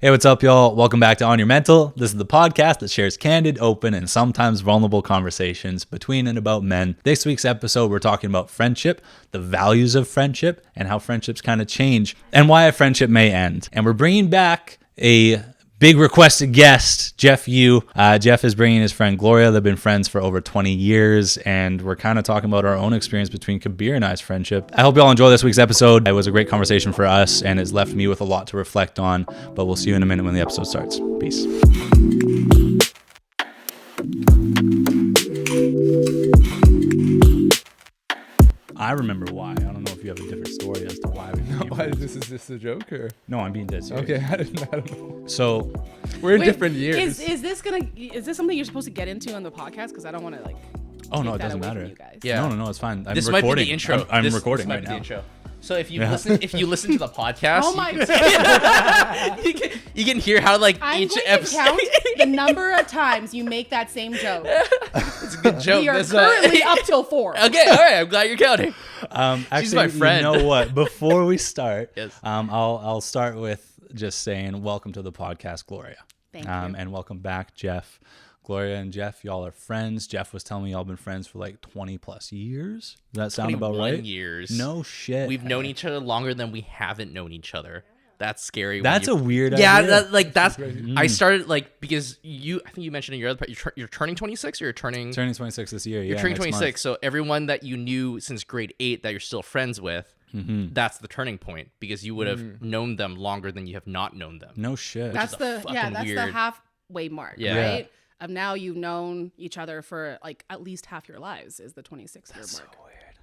Hey, what's up, y'all? Welcome back to On Your Mental. This is the podcast that shares candid, open, and sometimes vulnerable conversations between and about men. This week's episode, we're talking about friendship, the values of friendship, and how friendships kind of change, and why a friendship may end. And we're bringing back a big requested guest, Jeff Yu. Jeff is bringing his friend Gloria. They've been friends for over 20 years, and we're kind of talking about our own experience between Kabir and I's friendship. I hope you all enjoy this week's episode. It was a great conversation for us, and it's left me with a lot to reflect on, but we'll see you in a minute when the episode starts. Peace. I remember why. I don't know if you have a different story as to why we became friends. Is this a joke or? No, I'm being dead serious. Okay, I don't know. So We're in different years. Is this something you're supposed to get into on the podcast? Because I don't want to like. Oh no, it take that doesn't away from matter. you guys. Yeah. No, it's fine. I'm This recording. might be the intro. I'm This recording might right be now. the intro. So if you listen to the podcast, Oh my you can hear how like I'm each going to episode. count the number of times you make that same joke. It's a good joke. We are This, currently up till 4. Okay, all right. I'm glad you're counting. Actually, She's my friend. You know what? Before we start, Yes. I'll start with just saying welcome to the podcast, Gloria. Thank you. And welcome back, Jeff. Gloria and Jeff, y'all are friends. Jeff was telling me y'all been friends for like 20 plus years. Does that sound about 21 right? years. No shit. We've known each other longer than we haven't known each other. That's scary. That's a weird yeah. idea. That's I started like because I think you mentioned in your other part, you're turning 26 or you're turning 26 this year. You're turning 26. So everyone that you knew since grade 8 that you're still friends with, that's the turning point because you would have known them longer than you have not known them. No shit. That's the weird. halfway mark, Yeah. right? Of now you've known each other for like at least half your lives is the 26-year mark. so weird.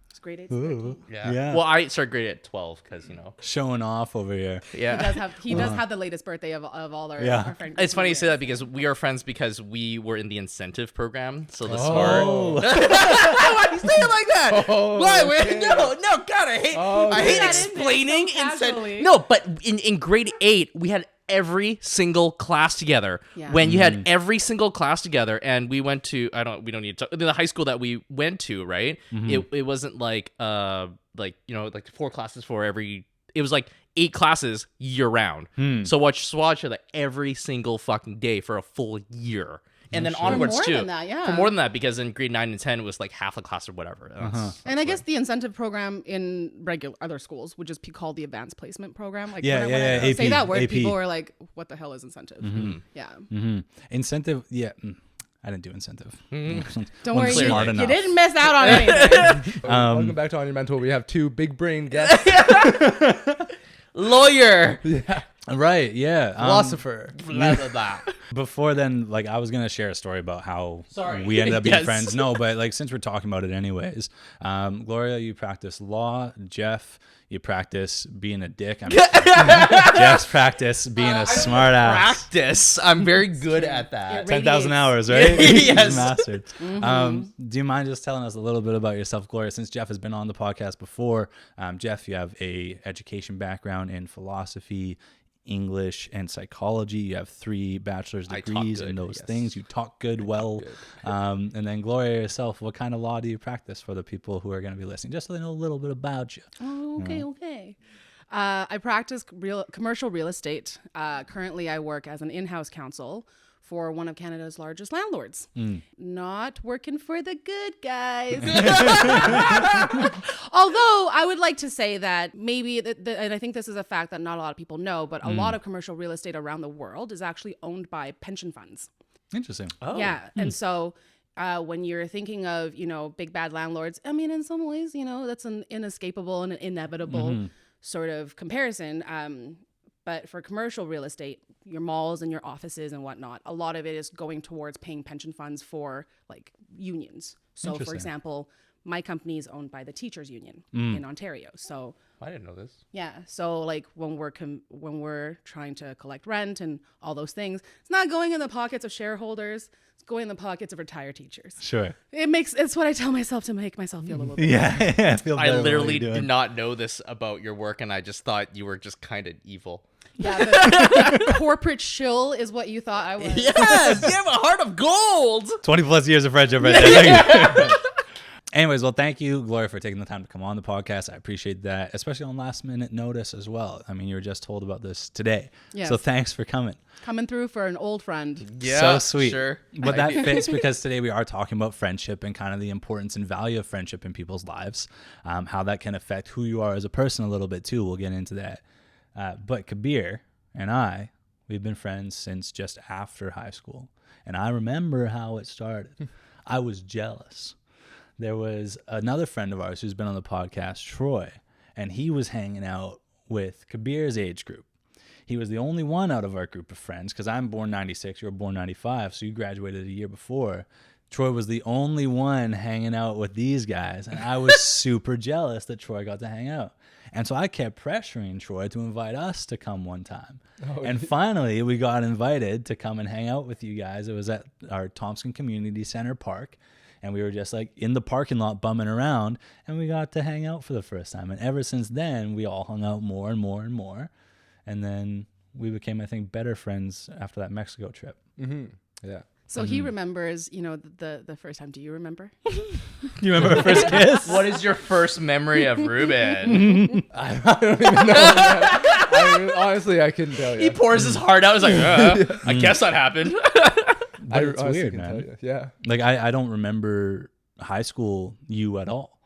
It's grade 8. 13. Yeah. Well, I started grade at 12 because Showing off over here. Yeah. He does have the latest birthday of all our, Yeah. our friends. It's funny you say that because we are friends because we were in the incentive program. So the Oh. Why do you say it like that? Oh, Why? okay. No, God, I hate That in there explaining so casually. incentive. No, but in grade 8 we had every single class together. Yeah. When you had every single class together, and we went to we don't need to talk, the high school that we went to, right? It wasn't like like 4 classes for every. It was like 8 classes year round. So watch each other every single fucking day for a full year. And then onwards more too. than that, yeah. For more than that, because in grade 9 and 10 it was like half a class or whatever. And I guess the incentive program in regular other schools would just be called the advanced placement program. Like Yeah, when yeah, I say AP, that word, AP. people are like, "What the hell is incentive?" Yeah. Incentive. Yeah. I didn't do incentive. Don't Wasn't worry, smart you enough. didn't miss out on anything. Welcome back to On Your Mental. We have 2 big brain guests. Lawyer. Right. Yeah. Philosopher. Blah, blah, blah. Before then, like I was gonna share a story about how Sorry. we ended up being Yes. friends. No, but like since we're talking about it anyways, Gloria, you practice law. Jeff, you practice being a dick. Jeff's practice being a smart ass. Practice. I'm very good at that. It 10,000 radiates. hours, right? Yes. He's mastered. Do you mind just telling us a little bit about yourself, Gloria? Since Jeff has been on the podcast before, Jeff, you have a education background in philosophy, English, and psychology. You have 3 bachelor's I talk degrees good, in those yes. things. You talk good, well. And then Gloria yourself, what kind of law do you practice for the people who are going to be listening, just so they know a little bit about you? Oh, okay. I practice commercial real estate. Currently, I work as an in-house counsel for one of Canada's largest landlords. Not working for the good guys. Although I would like to say that maybe, and I think this is a fact that not a lot of people know, but a lot of commercial real estate around the world is actually owned by pension funds. Interesting. Oh. Yeah. And so when you're thinking of, big bad landlords, I mean, in some ways, that's an inescapable and an inevitable sort of comparison. But for commercial real estate, your malls and your offices and whatnot, a lot of it is going towards paying pension funds for like unions. So for Interesting. example, my company is owned by the teachers union in Ontario. So I didn't know this. yeah, so like when we're trying to collect rent and all those things, it's not going in the pockets of shareholders. It's going in the pockets of retired teachers. Sure. It's what I tell myself to make myself feel a little bit. Yeah. I feel better I about literally what you're did doing. not know this about your work, and I just thought you were just kind of evil. Yeah, the corporate shill is what you thought I was. Yes, you have a heart of gold. 20 plus years of friendship right there. Thank you. Anyways, well, thank you, Gloria, for taking the time to come on the podcast. I appreciate that, especially on last minute notice as well. I mean, you were just told about this today. Yes. So thanks for coming. Coming through for an old friend. Yeah, So sweet. Sure. But that fits because today we are talking about friendship and kind of the importance and value of friendship in people's lives, how that can affect who you are as a person a little bit too. We'll get into that. But Kabir and we've been friends since just after high school. And I remember how it started. I was jealous. There was another friend of ours who's been on the podcast, Troy, and he was hanging out with Kabir's age group. He was the only one out of our group of friends, because I'm born 96, you were born 95, so you graduated a year before. Troy was the only one hanging out with these guys, and I was super jealous that Troy got to hang out. And so I kept pressuring Troy to invite us to come one time. And finally, we got invited to come and hang out with you guys. It was at our Thompson Community Center Park. And we were just like in the parking lot bumming around, and we got to hang out for the first time. And ever since then, we all hung out more and more and more. And then we became, I think, better friends after that Mexico trip. Mm-hmm. Yeah. So he remembers, the first time. Do you remember? You remember our first kiss? What is your first memory of Reuben? I don't even know. Honestly, I couldn't tell you. He pours his heart out. He's like, I guess that happened. But it's honestly weird, can tell man. you. Yeah. Like, I don't remember high school you at all.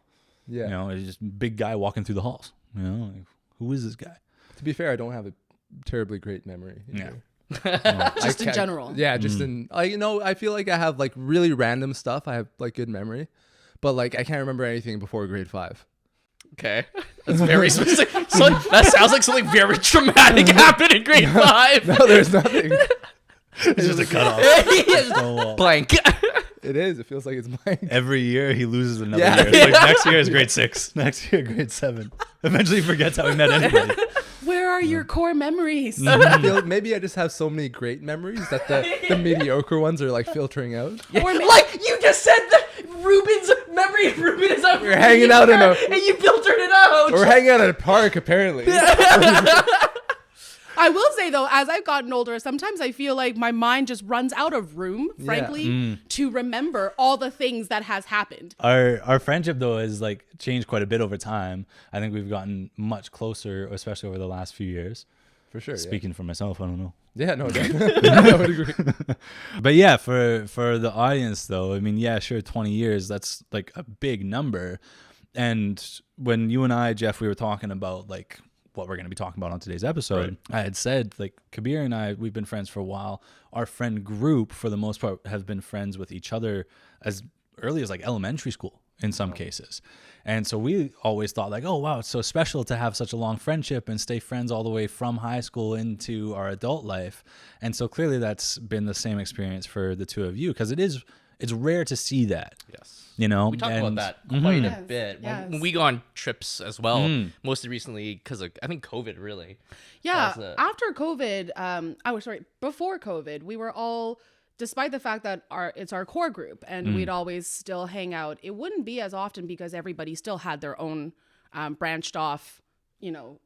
Yeah. You know, it's just a big guy walking through the halls. You know, like, who is this guy? To be fair, I don't have a terribly great memory. Yeah. Just in general. Yeah, just in I feel like I have like really random stuff. I have like good memory, but like I can't remember anything before grade 5. Okay. That's very specific. So that sounds like something very traumatic happened in grade 5. No, there's nothing. It's just a cutoff. Blank. It is. It feels like it's mine. Every year he loses another Yeah. year. It's like next year is grade 6. Next year, grade 7. Eventually he forgets how he met anybody. Where are your core memories? I feel maybe I just have so many great memories that the mediocre ones are like filtering out. Or maybe- Like you just said that Reuben's memory of Reuben is a We're hanging out in a- and you filtered it out. We're hanging out at a park, apparently. I will say though, as I've gotten older, sometimes I feel like my mind just runs out of room, frankly, to remember all the things that has happened. Our friendship though has like changed quite a bit over time. I think we've gotten much closer, especially over the last few years. For sure. Speaking for myself, I don't know. Yeah, no, definitely. I would agree. But yeah, for the audience though, I mean, yeah, sure, 20 years, that's like a big number. And when you and I, Jeff, we were talking about like what we're going to be talking about on today's episode, I had said like Kabir and we've been friends for a while. Our friend group, for the most part, have been friends with each other as early as like elementary school in some cases. And so we always thought like, oh, wow, it's so special to have such a long friendship and stay friends all the way from high school into our adult life. And so clearly that's been the same experience for the two of you, because it's rare to see that. Yes. You know, We talk about that quite a Yes, bit. yes. When we go on trips as well, mostly recently because of, I think, COVID really. Yeah, As after COVID, before COVID, we were all, despite the fact that it's our core group and we'd always still hang out, it wouldn't be as often because everybody still had their own branched off,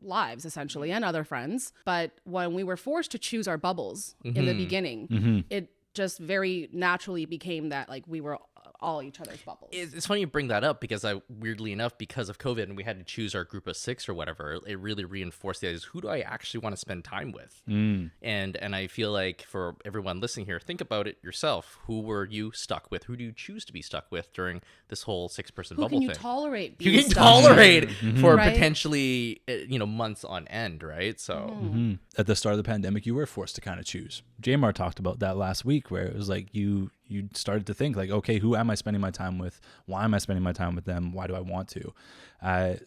lives essentially, and other friends. But when we were forced to choose our bubbles in the beginning, it just very naturally became that like we were all each other's bubbles. It's funny you bring that up because weirdly enough, because of COVID and we had to choose our group of 6 or whatever, it really reinforced the idea is who do I actually want to spend time with? And I feel like for everyone listening here, think about it yourself. Who were you stuck with? Who do you choose to be stuck with during this whole 6-person Who bubble can you thing? tolerate You being can stuck tolerate with? for Right? potentially, months on end, right? So At the start of the pandemic, you were forced to kind of choose. Jamar talked about that last week, where it was like you started to think like, okay, who am I spending my time with? Why am I spending my time with them? Why do I want to?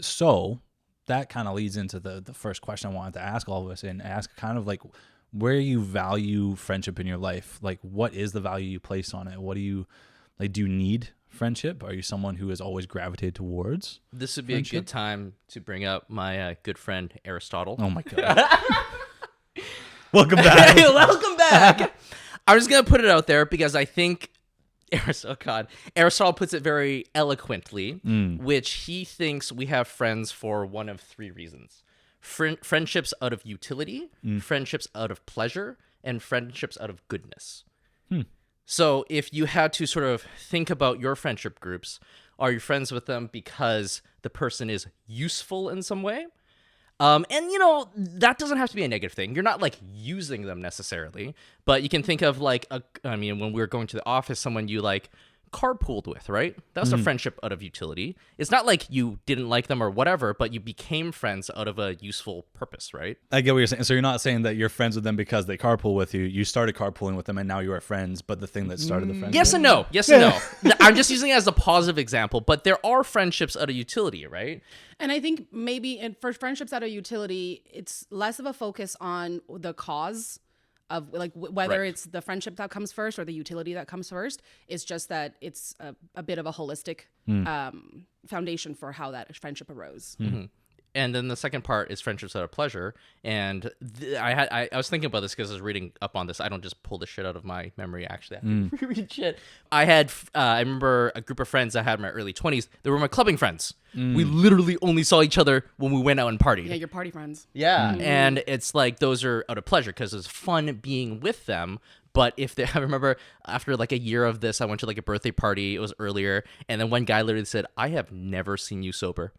So that kind of leads into the first question I wanted to ask all of us, and ask kind of like where you value friendship in your life. Like, what is the value you place on it? What do you like? Do you need friendship? Are you someone who has always gravitated towards? this would be Friendship? a good time to bring up my good friend Aristotle. Oh my god! Welcome back. Welcome back. I'm just gonna put it out there because I think Aristotle puts it very eloquently, which he thinks we have friends for one of 3 reasons: friendships out of utility, friendships out of pleasure, and friendships out of goodness. So if you had to sort of think about your friendship groups, are you friends with them because the person is useful in some way? And, that doesn't have to be a negative thing. You're not, like, using them necessarily. But you can think of, like, when we were going to the office, someone you, like, carpooled with, right? That's a friendship out of utility. It's not like you didn't like them or whatever, but you became friends out of a useful purpose, right? I get what you're saying. So you're not saying that you're friends with them because they carpool with you. You started carpooling with them and now you are friends, but the thing that started the friendship. Yes and no. Yes and no. I'm just using it as a positive example, but there are friendships out of utility, right? And I think maybe for friendships out of utility, it's less of a focus on the cause of like whether Right. it's the friendship that comes first or the utility that comes first. It's just that it's a bit of a holistic foundation for how that friendship arose. And then the second part is friendships out of pleasure. And I was thinking about this because I was reading up on this. I don't just pull this shit out of my memory. Actually, I have to read shit. I remember a group of friends I had in my early 20s. They were my clubbing friends. We literally only saw each other when we went out and partied. Yeah, your party friends. Yeah. And it's like those are out of pleasure because it's fun being with them. But I remember after like a year of this, I went to like a birthday party. It was earlier. And then one guy literally said, I have never seen you sober.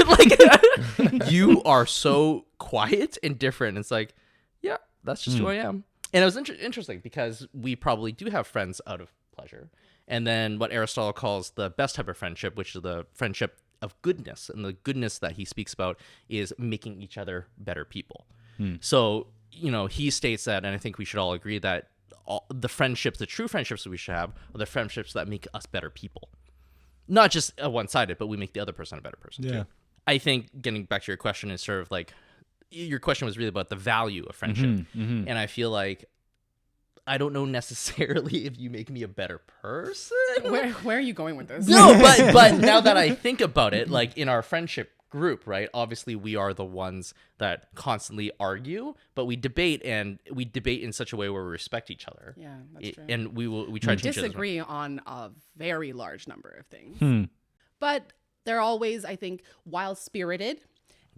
Like, you are so quiet and different. It's like, yeah, that's just who I am. And it was interesting because we probably do have friends out of pleasure. And then what Aristotle calls the best type of friendship, which is the friendship of goodness. And the goodness that he speaks about is making each other better people. So, he states that, and I think we should all agree that the true friendships that we should have are the friendships that make us better people. Not just one-sided, but we make the other person a better person too. I think getting back to your question is sort of like, your question was really about the value of friendship. And I feel like, I don't know necessarily if you make me a better person. Where are you going with this? No, but now that I think about it, like in our friendship group, right? Obviously, we are the ones that constantly argue, but we debate in such a way where we respect each other. Yeah, that's true. And we try to change disagree on a very large number of things. But they're always, I think, wild-spirited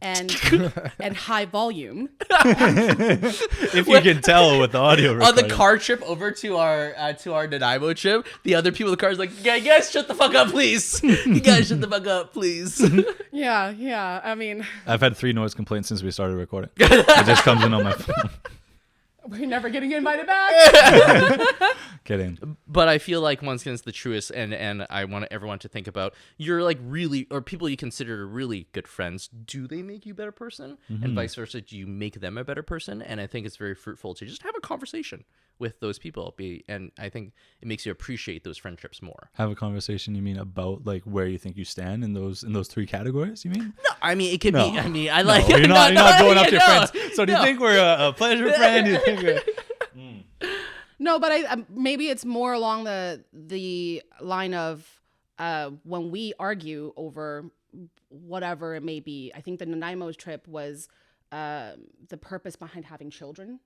and high volume. If you can tell with the audio On recording. the car trip over to our Nanaimo trip, the other people in the car is like, "Yeah, you guys shut the fuck up, please. You guys shut the fuck up, please." Yeah. I mean, I've had 3 noise complaints since we started recording. It just comes in on my phone. we're never getting invited back. Kidding. But I feel like once again, it's the truest, and I want everyone to think about, you're like really, or people you consider really good friends, do they make you a better person? And vice versa, do you make them a better person? And I think it's very fruitful to just have a conversation with those people. And I think it makes you appreciate those friendships more. Have a conversation, you mean, about like where you think you stand in those 3 categories, you mean? No, I mean, it could No. be, I mean, I like... No, you're not going up to your no, friends. So do you think we're a pleasure friend? Do you think we're... No, but maybe it's more along the line of when we argue over whatever it may be. I think the Nanaimo's trip was the purpose behind having children,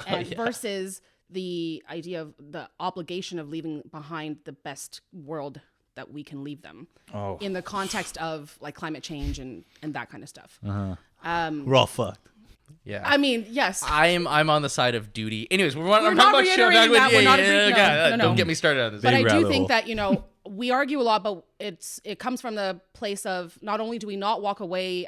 and versus the idea of the obligation of leaving behind the best world that we can leave them in the context of like climate change and that kind of stuff. We're all fucked. Yeah. I mean, yes. I'm on the side of duty. Anyways, we're not talking about reiterating that. We're not agreeing- no. Don't get me started on this. But I rabbit do think hole. that, we argue a lot, but it comes from the place of not only do we not walk away,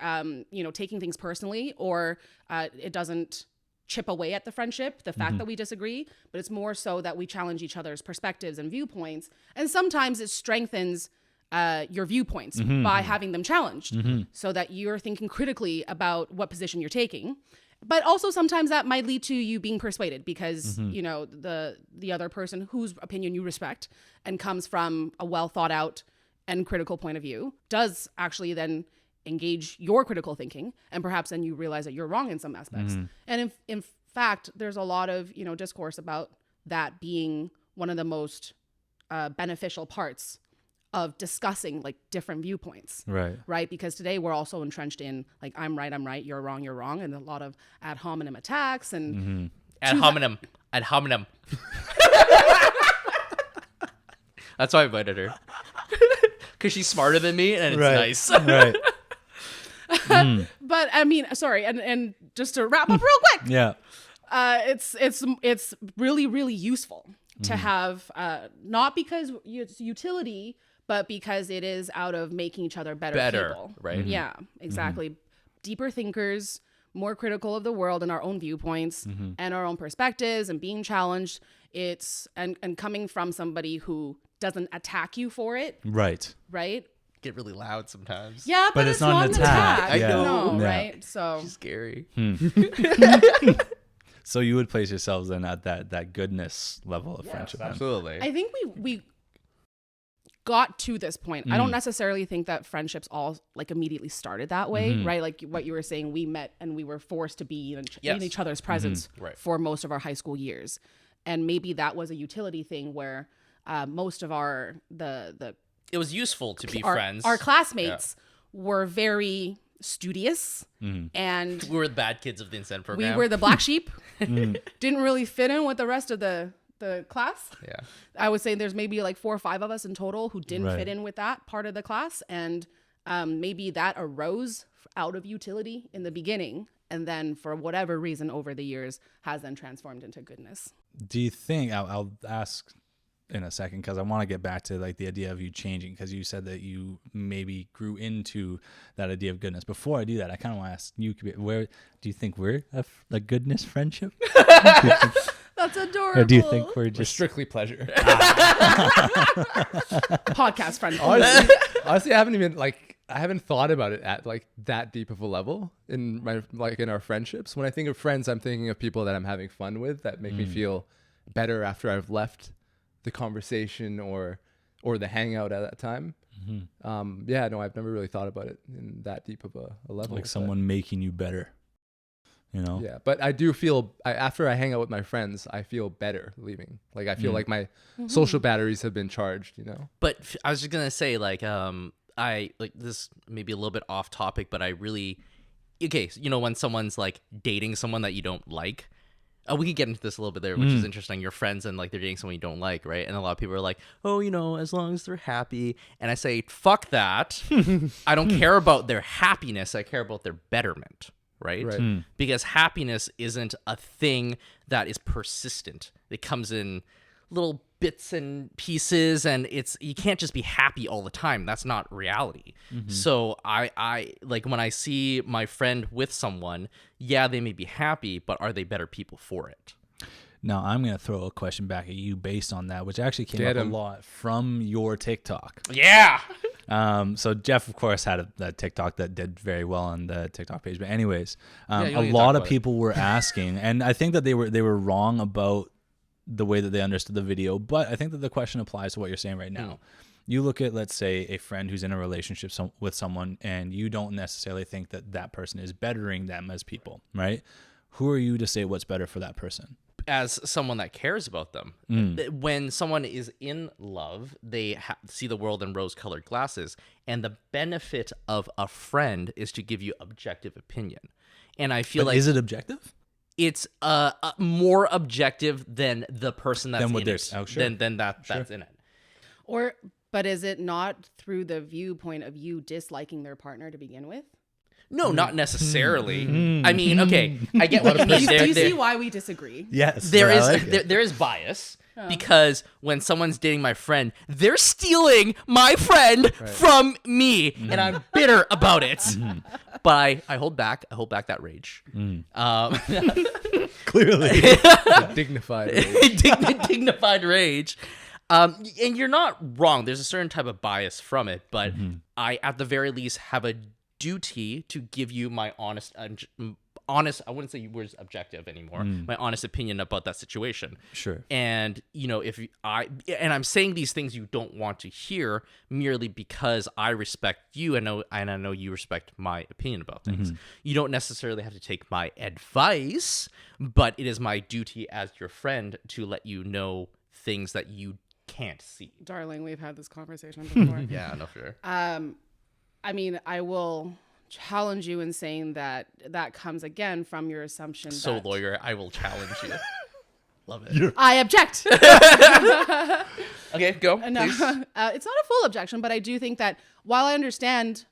taking things personally, or it doesn't chip away at the friendship, the fact that we disagree, but it's more so that we challenge each other's perspectives and viewpoints. And sometimes it strengthens your viewpoints by having them challenged so that you're thinking critically about what position you're taking. But also sometimes that might lead to you being persuaded because, the other person whose opinion you respect and comes from a well thought out and critical point of view does actually then engage your critical thinking. And perhaps then you realize that you're wrong in some aspects. And in fact, there's a lot of, discourse about that being one of the most beneficial parts of discussing like different viewpoints. Right. Because today we're also entrenched in like, I'm right, you're wrong. And a lot of ad hominem attacks and Ad hominem. That's why I invited her. Because she's smarter than me and it's nice. Right. but I mean, sorry. And just to wrap up real quick. Yeah. It's really, really useful to have, not because it's utility, but because it is out of making each other better people. Right? Yeah, exactly. Deeper thinkers, more critical of the world and our own viewpoints and our own perspectives and being challenged. It's and coming from somebody who doesn't attack you for it. Right. Right. Get really loud sometimes. Yeah, but it's not an attack. I know. No, Yeah. right? So She's scary. So you would place yourselves then at that goodness level of Yes, friendship. then? absolutely. I think we got to this point. I don't necessarily think that friendships all like immediately started that way, right? Like what you were saying, we met and we were forced to be in each other's presence Right. for most of our high school years. And maybe that was a utility thing where most of It was useful to be our friends. our classmates were very studious and We were the bad kids of the Incent we program. were the black sheep. Didn't really fit in with the rest of the class. Yeah. I would say there's maybe like 4 or 5 of us in total who didn't Right. fit in with that part of the class. And maybe that arose out of utility in the beginning. And then for whatever reason over the years has then transformed into goodness. Do you think I'll ask in a second because I want to get back to like the idea of you changing, because you said that you maybe grew into that idea of goodness. Before I do that, I kind of want to ask you, where do you think we're a goodness friendship? That's adorable. Or do you think we're We're just strictly pleasure. podcast friend? Honestly, I haven't thought about it at like that deep of a level in our friendships. When I think of friends, I'm thinking of people that I'm having fun with that make me feel better after I've left the conversation or the hangout at that time. Yeah, no, I've never really thought about it in that deep of a level. like but- someone making you better? You know? Yeah, but I do feel after I hang out with my friends, I feel better leaving. Like I feel like my social batteries have been charged. You know. But I was just gonna say, like, I like this maybe a little bit off topic, but I really, okay, so, you know, when someone's like dating someone that you don't like, we could get into this a little bit there, which is interesting. Your friends and like they're dating someone you don't like, right? And a lot of people are like, oh, you know, as long as they're happy. And I say, fuck that. I don't care about their happiness. I care about their betterment. Right? Because happiness isn't a thing that is persistent. It comes in little bits and pieces, and you can't just be happy all the time. That's not reality. So I like when I see my friend with someone, yeah, they may be happy, but are they better people for it? Now I'm gonna throw a question back at you based on that, which actually came up a lot from your TikTok. Yeah. So Jeff, of course, had a TikTok that did very well on the TikTok page. But anyways, you a don't need to lot talk of about people were asking, and I think that they were wrong about the way that they understood the video. But I think that the question applies to what you're saying right now. You look at, let's say, a friend who's in a relationship with someone, and you don't necessarily think that that person is bettering them as people, right? Who are you to say what's better for that person? As someone that cares about them, when someone is in love, they see the world in rose-colored glasses, and the benefit of a friend is to give you objective opinion. And I feel But like is it objective? it's more objective than the person that's Than what in they're- it, oh, sure. than that's in it. But is it not through the viewpoint of you disliking their partner to begin with? No, not necessarily. I mean, okay, I get what you mean. Do you see why we disagree? Yes. There but I is like it. there is bias because when someone's dating my friend, they're stealing my friend from me, and I'm bitter about it. But I hold back. I hold back that rage. Clearly. Dignified. Dignified rage. And you're not wrong. There's a certain type of bias from it, but I, at the very least, have a duty to give you my honest, I wouldn't say words objective anymore, my honest opinion about that situation. Sure. And, you know, and I'm saying these things you don't want to hear merely because I respect you and I know you respect my opinion about things. You don't necessarily have to take my advice, but it is my duty as your friend to let you know things that you can't see. Darling, we've had this conversation before. Yeah, no, for sure. I mean, I will challenge you in saying that comes again from your assumption So, that lawyer, I will challenge you. Love it. I object. Okay, go. No, Please. it's not a full objection, but I do think that while I understand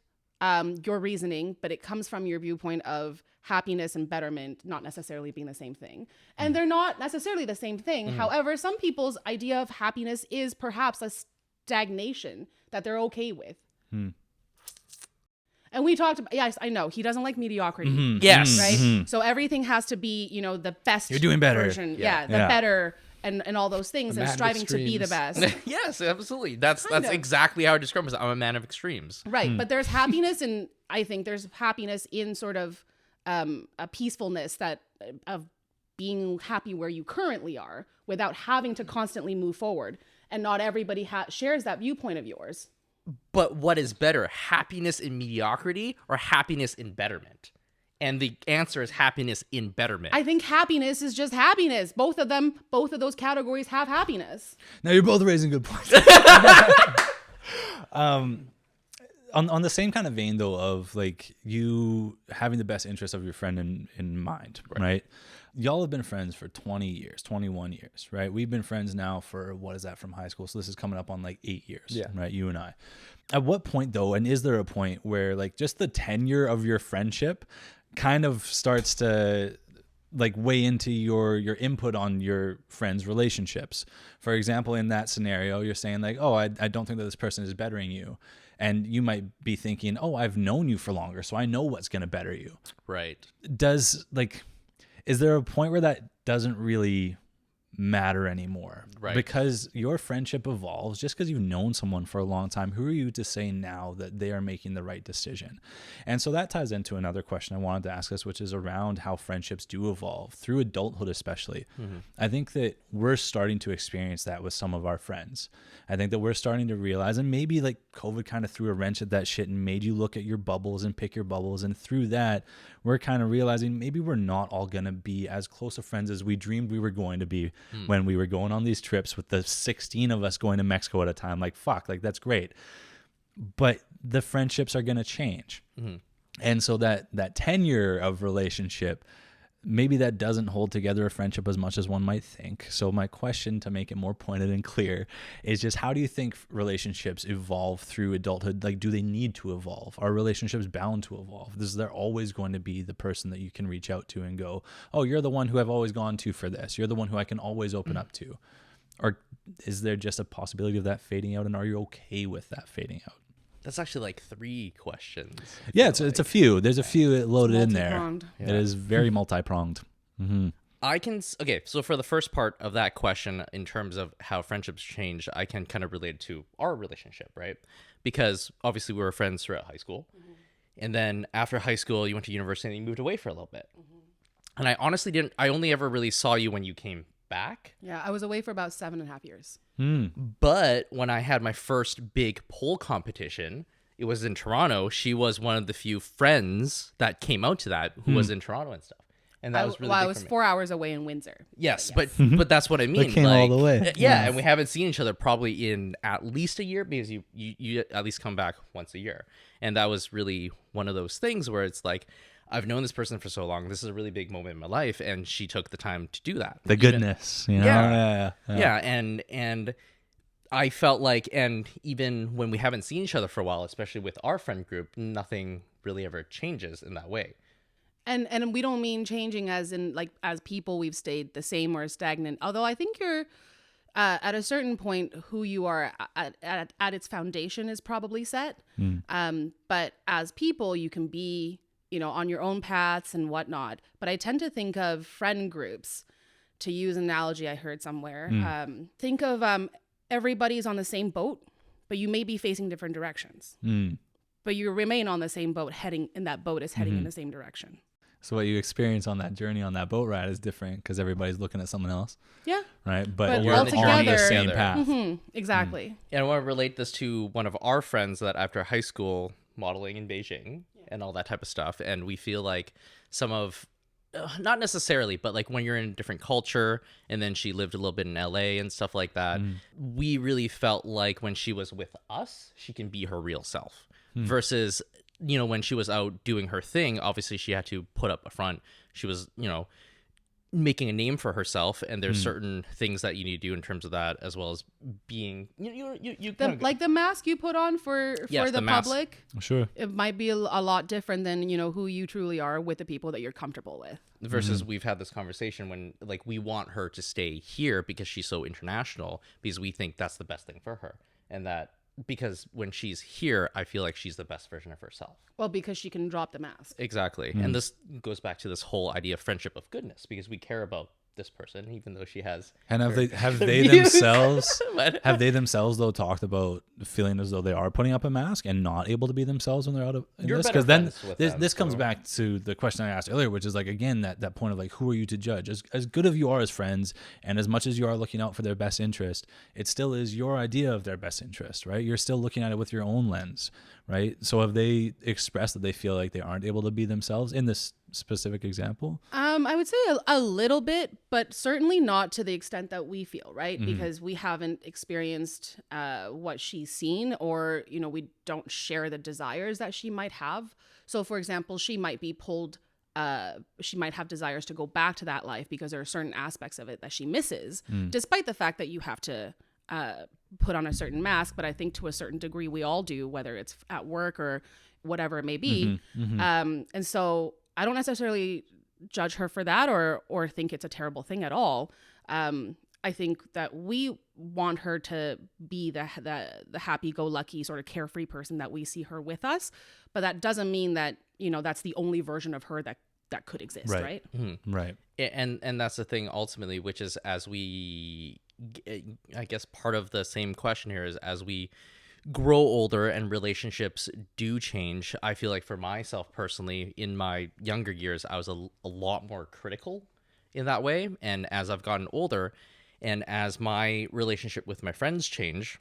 your reasoning, but it comes from your viewpoint of happiness and betterment not necessarily being the same thing. And they're not necessarily the same thing. However, some people's idea of happiness is perhaps a stagnation that they're okay with. And we talked about, yes, I know, he doesn't like mediocrity. Yes. Right? So everything has to be, the best You're doing better. version. Yeah, the better and all those things, and man of striving to be the extremes. best. Yes, absolutely. That's Kind of. exactly how I describe myself. I'm a man of extremes. Right. But there's happiness, and I think there's happiness in sort of a peacefulness of being happy where you currently are without having to constantly move forward. And not everybody shares that viewpoint of yours. But what is better, happiness in mediocrity or happiness in betterment? And the answer is happiness in betterment. I think happiness is just happiness. Both of those categories have happiness. Now you're both raising good points. On the same kind of vein though, of like you having the best interest of your friend in mind, right? Y'all have been friends for 20 years, 21 years, right? We've been friends now for, what is that, from high school? So this is coming up on like 8 years, right? You and I. At what point though, and is there a point where like just the tenure of your friendship kind of starts to like weigh into your input on your friends' relationships? For example, in that scenario, you're saying like, oh, I don't think that this person is bettering you. And you might be thinking, oh, I've known you for longer, so I know what's going to better you. Right. Is there a point where that doesn't really matter anymore? Right. Because your friendship evolves. Just because you've known someone for a long time, who are you to say now that they are making the right decision? And so that ties into another question I wanted to ask us, which is around how friendships do evolve through adulthood, especially. I think that we're starting to experience that with some of our friends. I think that we're starting to realize, and maybe like COVID kind of threw a wrench at that shit and made you look at your bubbles and pick your bubbles. And through that, we're kind of realizing maybe we're not all going to be as close of friends as we dreamed we were going to be when we were going on these trips with the 16 of us going to Mexico at a time. Like, fuck, like that's great. But the friendships are going to change. And so that tenure of relationship, maybe that doesn't hold together a friendship as much as one might think. So my question, to make it more pointed and clear, is just how do you think relationships evolve through adulthood? Like, do they need to evolve? Are relationships bound to evolve? Is there always going to be the person that you can reach out to and go, oh, you're the one who I've always gone to for this. You're the one who I can always open up to. Or is there just a possibility of that fading out? And are you okay with that fading out? That's actually like 3 questions. Yeah, it's a few. There's a few loaded in there. Multi-pronged. It is very multi-pronged. Okay, so for the first part of that question, in terms of how friendships change, I can kind of relate it to our relationship, right? Because obviously we were friends throughout high school. And then after high school, you went to university and you moved away for a little bit. And I honestly I only ever really saw you when you came back. Yeah, I was away for about 7.5 years. But when I had my first big pole competition, it was in Toronto. She was one of the few friends that came out to that who was in Toronto and stuff. And that was really I big was for me. 4 hours away in Windsor. Yes, but that's what I mean. came all the way. Yeah, and we haven't seen each other probably in at least a year, because you at least come back once a year. And that was really one of those things where it's like, I've known this person for so long. This is a really big moment in my life, and she took the time to do that. The goodness, you know? Yeah, and I felt like, and even when we haven't seen each other for a while, especially with our friend group, nothing really ever changes in that way. And we don't mean changing as in like as people we've stayed the same or stagnant. Although I think you're at a certain point who you are at its foundation is probably set. But as people, you can be, on your own paths and whatnot. But I tend to think of friend groups, to use an analogy I heard somewhere. Think of everybody's on the same boat, but you may be facing different directions. But you remain on the same boat, heading in the same direction. So what you experience on that journey on that boat ride is different because everybody's looking at someone else. Yeah. Right. But But you're all on the together- same path. Exactly. And I want to relate this to one of our friends that after high school, modeling in Beijing and all that type of stuff. And we feel like some of, not necessarily, but like when you're in a different culture, and then she lived a little bit in LA and stuff like that, we really felt like when she was with us, she can be her real self versus, when she was out doing her thing, obviously she had to put up a front. She was, making a name for herself, and there's certain things that you need to do in terms of that, as well as being Like the mask you put on for the mask. public. Sure. It might be a lot different than, you know, who you truly are with the people that you're comfortable with. versus we've had this conversation when like we want her to stay here because she's so international, because we think that's the best thing for her, and that because when she's here, I feel like she's the best version of herself. Well, because she can drop the mask. Exactly. And this goes back to this whole idea of friendship of goodness, because we care about this person, even though she has. And have they views. themselves though talked about feeling as though they are putting up a mask and not able to be themselves when they're out of You're this? better Because then friends with this them, comes so- back to the question I asked earlier, which is like, again, that point of like, who are you to judge? As good as you are as friends, and as much as you are looking out for their best interest, it still is your idea of their best interest, right? You're still looking at it with your own lens, right? So have they expressed that they feel like they aren't able to be themselves in this specific example? I would say a little bit, but certainly not to the extent that we feel, right? Because we haven't experienced what she's seen, or, you know, we don't share the desires that she might have. So, for example, she might be pulled, she might have desires to go back to that life because there are certain aspects of it that she misses, despite the fact that you have to put on a certain mask. But I think to a certain degree, we all do, whether it's at work or whatever it may be. And so I don't necessarily judge her for that or think it's a terrible thing at all. I think that we want her to be the happy-go-lucky sort of carefree person that we see her with us, but that doesn't mean that, you know, that's the only version of her that could exist, right? Right. And that's the thing ultimately, which is, as we, I guess part of the same question here is, as we grow older and relationships do change, I feel like for myself personally, in my younger years, I was a lot more critical in that way. And as I've gotten older, and as my relationship with my friends change,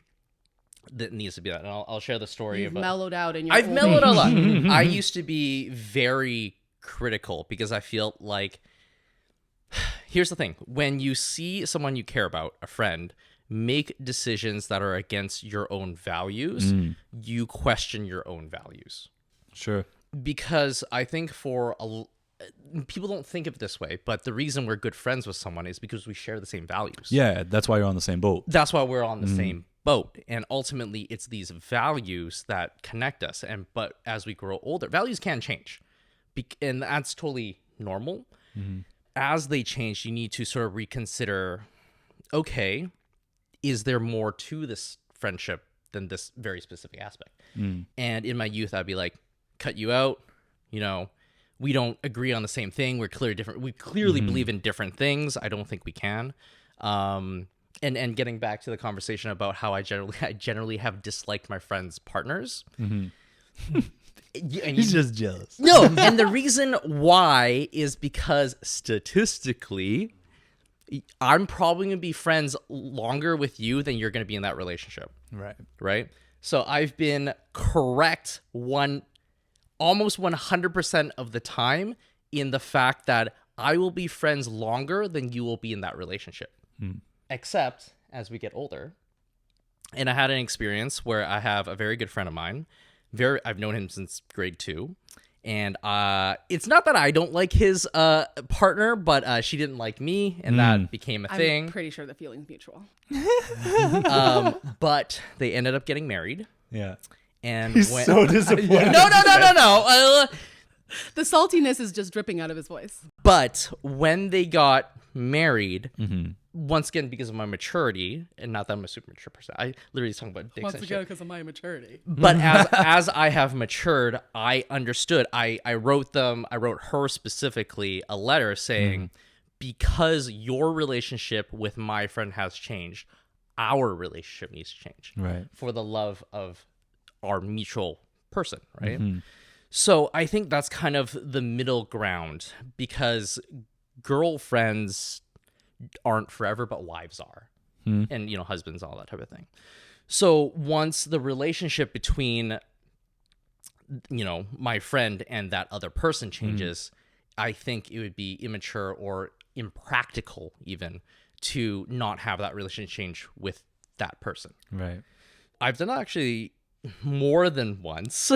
that needs to be that. And I'll share the story. You've mellowed out in your I've old mellowed age. a lot. I used to be very critical because I feel like, here's the thing. When you see someone you care about, a friend, make decisions that are against your own values, you question your own values. Sure. Because I think people don't think of it this way, but the reason we're good friends with someone is because we share the same values. Yeah, that's why you're on the same boat. That's why we're on the same boat. And ultimately, it's these values that connect us. But as we grow older, values can change. And that's totally normal. As they change, you need to sort of reconsider, okay, is there more to this friendship than this very specific aspect? And in my youth, I'd be like, cut you out. You know, we don't agree on the same thing. We're clearly different. We clearly believe in different things. I don't think we can. And getting back to the conversation about how I generally have disliked my friends' partners. He's just jealous. No, and the reason why is because statistically, I'm probably going to be friends longer with you than you're going to be in that relationship. Right? So I've been correct almost 100% of the time in the fact that I will be friends longer than you will be in that relationship. Except as we get older, and I had an experience where I have a very good friend of mine. I've known him since grade 2. And it's not that I don't like his partner, but she didn't like me, and that became a thing. I'm pretty sure the feeling's mutual. But they ended up getting married. Yeah. And So disappointed. No. The saltiness is just dripping out of his voice. But when they got married, once again, because of my maturity, and not that I'm a super mature person, I literally talking about dicks and shit. because of my immaturity. But as I have matured, I understood. I wrote her specifically a letter saying, because your relationship with my friend has changed, our relationship needs to change. Right. For the love of our mutual person, right? So I think that's kind of the middle ground, because girlfriends aren't forever, but wives are. And, you know, husbands, all that type of thing. So once the relationship between, you know, my friend and that other person changes, I think it would be immature or impractical even to not have that relationship change with that person. Right. I've done that actually more than once.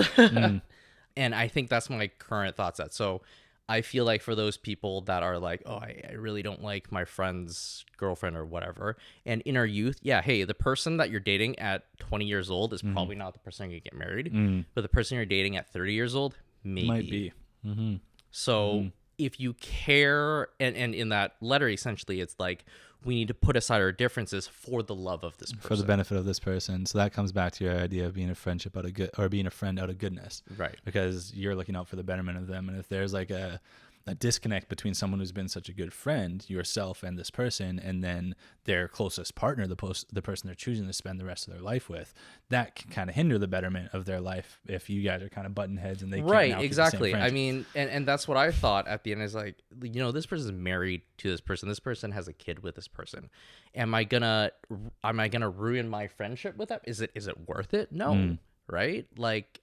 And I think that's my current thoughts at. So I feel like for those people that are like, oh, I really don't like my friend's girlfriend or whatever. And in our youth, yeah, hey, the person that you're dating at 20 years old is probably not the person you're going to get married. But the person you're dating at 30 years old, maybe. Might be. So if you care, and in that letter, essentially, it's like, we need to put aside our differences for the love of this person. For the benefit of this person. So that comes back to your idea of being a friendship out of good, or being a friend out of goodness. Right. Because you're looking out for the betterment of them. And if there's like a disconnect between someone who's been such a good friend, yourself and this person, and then their closest partner, the person they're choosing to spend the rest of their life with, that can kind of hinder the betterment of their life if you guys are kind of butting heads and they can't now keep the same exactly. I friendship. mean, and that's what I thought at the end, is like, this person's married to this person has a kid with this person. Am I gonna ruin my friendship with them? Is it worth it? No. Right? Like,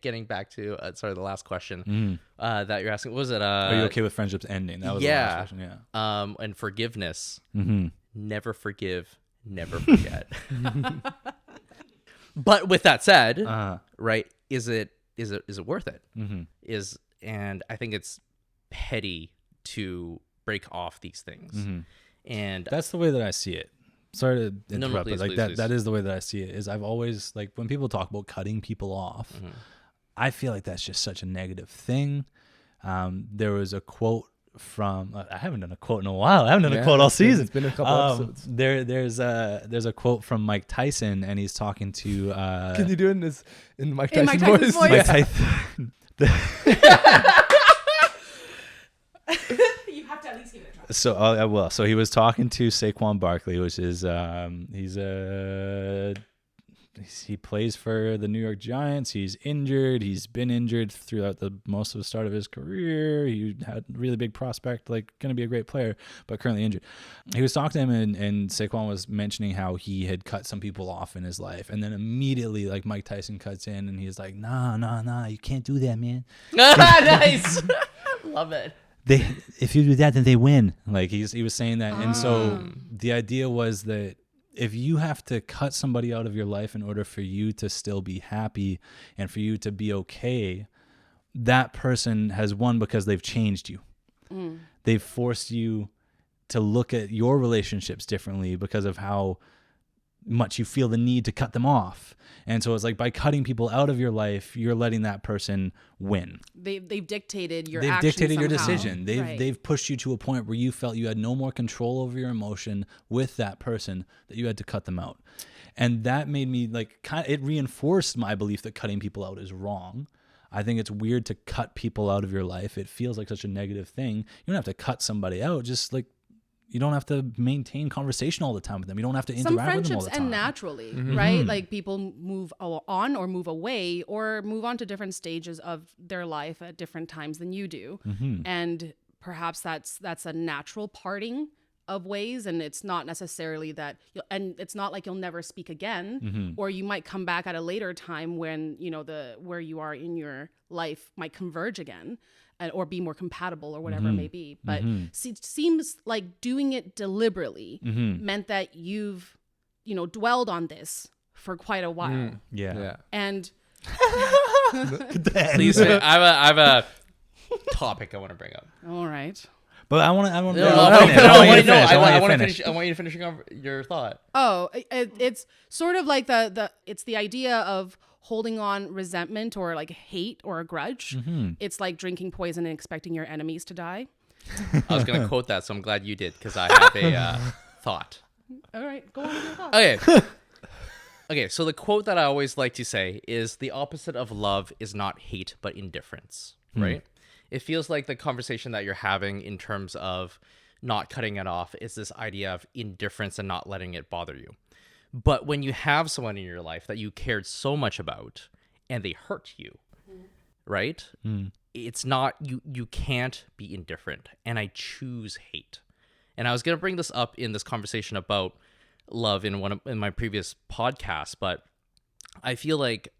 getting back to the last question that you're asking, what was it? Are you okay with friendships ending? That was the last question. Yeah. And forgiveness. Never forgive, never forget. But with that said, right? Is it worth it? And I think it's petty to break off these things. And that's the way that I see it. Sorry to interrupt, please, but like please. that is the way that I see it. Is I've always, like, when people talk about cutting people off, I feel like that's just such a negative thing. There was a quote from I haven't done a quote in a while. I haven't done a quote all season. It's been a couple episodes. There's a quote from Mike Tyson, and he's talking to. Can you do it in Mike In Tyson Mike Tyson's voice? voice? Mike Tyson. You have to at least give it a try. So I will. So he was talking to Saquon Barkley, which is he plays for the New York Giants. He's injured. He's been injured throughout most of the start of his career. He had a really big prospect, like going to be a great player, but currently injured. He was talking to him, and Saquon was mentioning how he had cut some people off in his life, and then immediately, like, Mike Tyson cuts in, and he's like, "Nah, you can't do that, man." Nice. Love it. If you do that, then they win. Like, he was saying that, and so the idea was that if you have to cut somebody out of your life in order for you to still be happy and for you to be okay, that person has won because they've changed you. They've forced you to look at your relationships differently because of how much you feel the need to cut them off. And so it's like, by cutting people out of your life, you're letting that person win. They've dictated your They've actions dictated your somehow. decision. Right. They've pushed you to a point where you felt you had no more control over your emotion with that person, that you had to cut them out. And that made me, like, it reinforced my belief that cutting people out is wrong. I think it's weird to cut people out of your life. It feels like such a negative thing. You don't have to cut somebody out. Just, like, you don't have to maintain conversation all the time with them. You don't have to interact with them all friendships the time. end naturally, right? Like, people move on or move away or move on to different stages of their life at different times than you do. And perhaps that's a natural parting of ways, and it's not necessarily that and it's not like you'll never speak again, or you might come back at a later time when, where you are in your life might converge again. Or be more compatible or whatever it may be. But it seems like doing it deliberately meant that you've, dwelled on this for quite a while. Yeah. And Please, I have a topic I want to bring up. all right. But I want to. I want you to finish your thought. Oh, it's sort of like it's the idea of holding on resentment or like hate or a grudge. It's like drinking poison and expecting your enemies to die. I was going to quote that, so I'm glad you did, because I have a thought. All right, go on with your thoughts. Okay. Okay, so the quote that I always like to say is, the opposite of love is not hate, but indifference, right? It feels like the conversation that you're having in terms of not cutting it off is this idea of indifference and not letting it bother you. But when you have someone in your life that you cared so much about and they hurt you, right? It's not, you can't be indifferent. And I choose hate. And I was going to bring this up in this conversation about love in my previous podcasts, but I feel like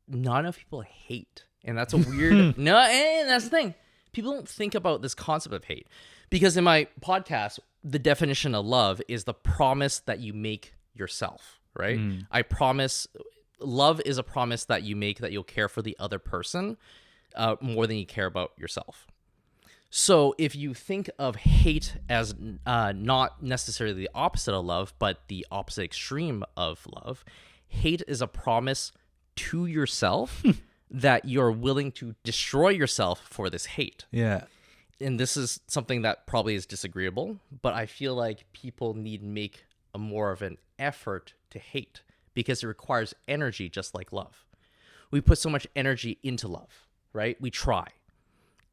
not enough people hate. And that's a weird, no, and that's the thing. People don't think about this concept of hate. Because in my podcast, the definition of love is the promise that you make yourself, right? I promise, love is a promise that you make that you'll care for the other person more than you care about yourself. So if you think of hate as not necessarily the opposite of love, but the opposite extreme of love, hate is a promise to yourself that you're willing to destroy yourself for this hate. Yeah. And this is something that probably is disagreeable, but I feel like people need to make a more of an effort to hate because it requires energy just like love. We put so much energy into love, right? We try.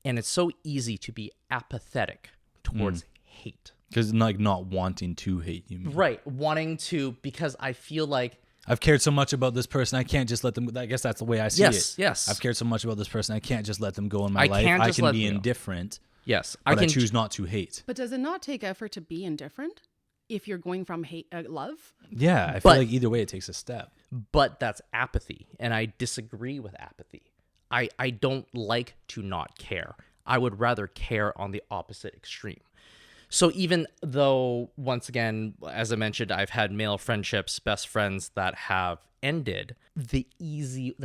And it's so easy to be apathetic towards hate. Because like not wanting to hate you. Right. Wanting to, because I feel like I've cared so much about this person, I can't just let them. I guess that's the way I see it. Yes. I've cared so much about this person, I can't just let them go in my I life. can't I just can let be them go. indifferent, yes, but I choose not to hate. But does it not take effort to be indifferent if you're going from hate love? Yeah, I feel But- like either way it takes a step. But that's apathy, and I disagree with apathy. I don't like to not care. I would rather care on the opposite extreme. So even though, once again, as I mentioned, I've had male friendships, best friends that have ended, the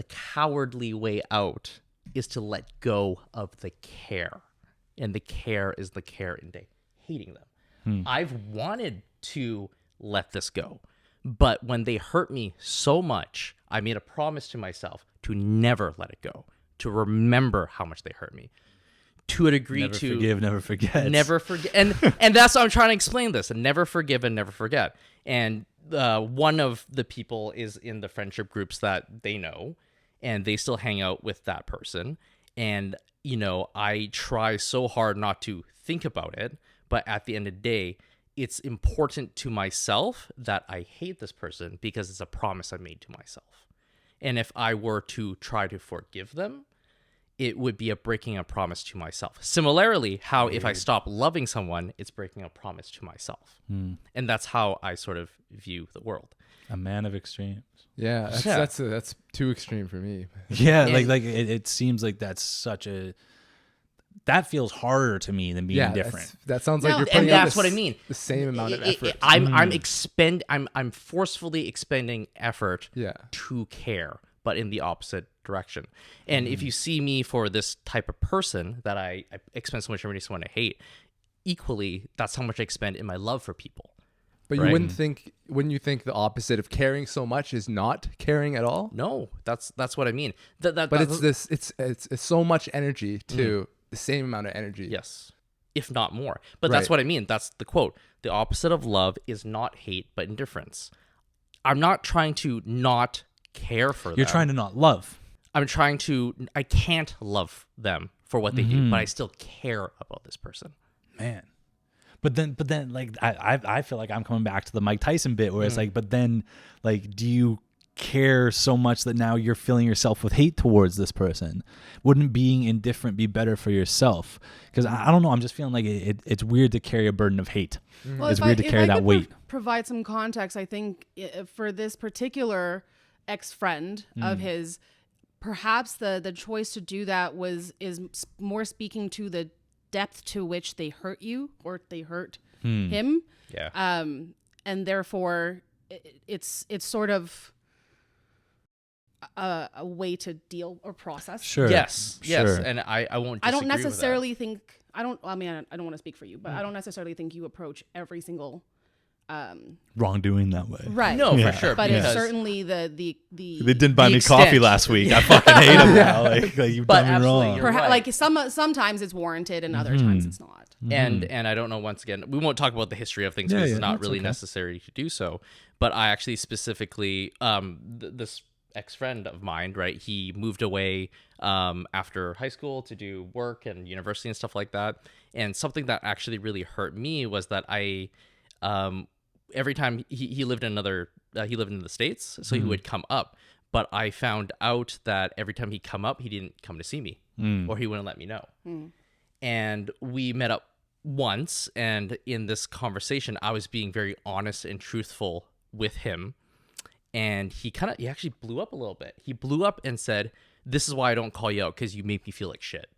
cowardly way out is to let go of the care. And the care is the care into hating them. I've wanted to let this go. But when they hurt me so much, I made a promise to myself to never let it go, to remember how much they hurt me, to a degree Never to forgive, never forget. never forget. And that's how I'm trying to explain this. And never forgive and never forget. And one of the people is in the friendship groups that they know, and they still hang out with that person. And, you know, I try so hard not to think about it, but at the end of the day, it's important to myself that I hate this person because it's a promise I made to myself. And if I were to try to forgive them, it would be a breaking a promise to myself. Similarly, how if I stop loving someone, it's breaking a promise to myself. And that's how I sort of view the world. A man of extremes. Yeah, that's too extreme for me. Yeah, And- like it seems like that's such a. That feels harder to me than being indifferent. That sounds No, like you're and putting that's out what I mean. the same amount of effort. I'm forcefully expending effort Yeah. to care, but in the opposite direction. And if you see me for this type of person that I expend so much energy on to hate, equally, that's how much I expend in my love for people. But Right. you wouldn't you think the opposite of caring so much is not caring at all? No, that's what I mean. But it's so much energy to the same amount of energy. Yes, if not more. But that's Right. what I mean. That's the quote. The opposite of love is not hate, but indifference. I'm not trying to not care for them. You're trying to not love. I can't love them for what they do, but I still care about this person. Man. But then, like I feel like I'm coming back to the Mike Tyson bit where it's like, but then, like, do you care so much that now you're filling yourself with hate towards this person? Wouldn't being indifferent be better for yourself? Because I don't know, I'm just feeling like it's weird to carry a burden of hate. Well, It's if weird to if carry I that could weight. Provide some context. I think for this particular ex-friend of his, perhaps the choice to do that is more speaking to the depth to which they hurt you or they hurt him. Yeah. And therefore it's sort of a way to deal or process. Sure. Yes. Sure. And I won't. I don't disagree with that. necessarily think I don't want to speak for you, but I don't necessarily think you approach every single Wrongdoing that way. right. No, Yeah. for sure. But because- it's certainly the They didn't buy The me coffee extent. last week. I fucking hate them now. Like you've But done me absolutely, wrong. you're right. like sometimes it's warranted and other times it's not. And I don't know, once again, we won't talk about the history of things because it's not that's really okay. necessary to do so. But I actually specifically, this ex-friend of mine, right, he moved away after high school to do work and university and stuff like that. And something that actually really hurt me was that I, every time he lived in he lived in the States, so he would come up. But I found out that every time he'd come up, he didn't come to see me or he wouldn't let me know. And we met up once, and in this conversation, I was being very honest and truthful with him. And he actually blew up a little bit. He blew up and said, "This is why I don't call you out, because you make me feel like shit."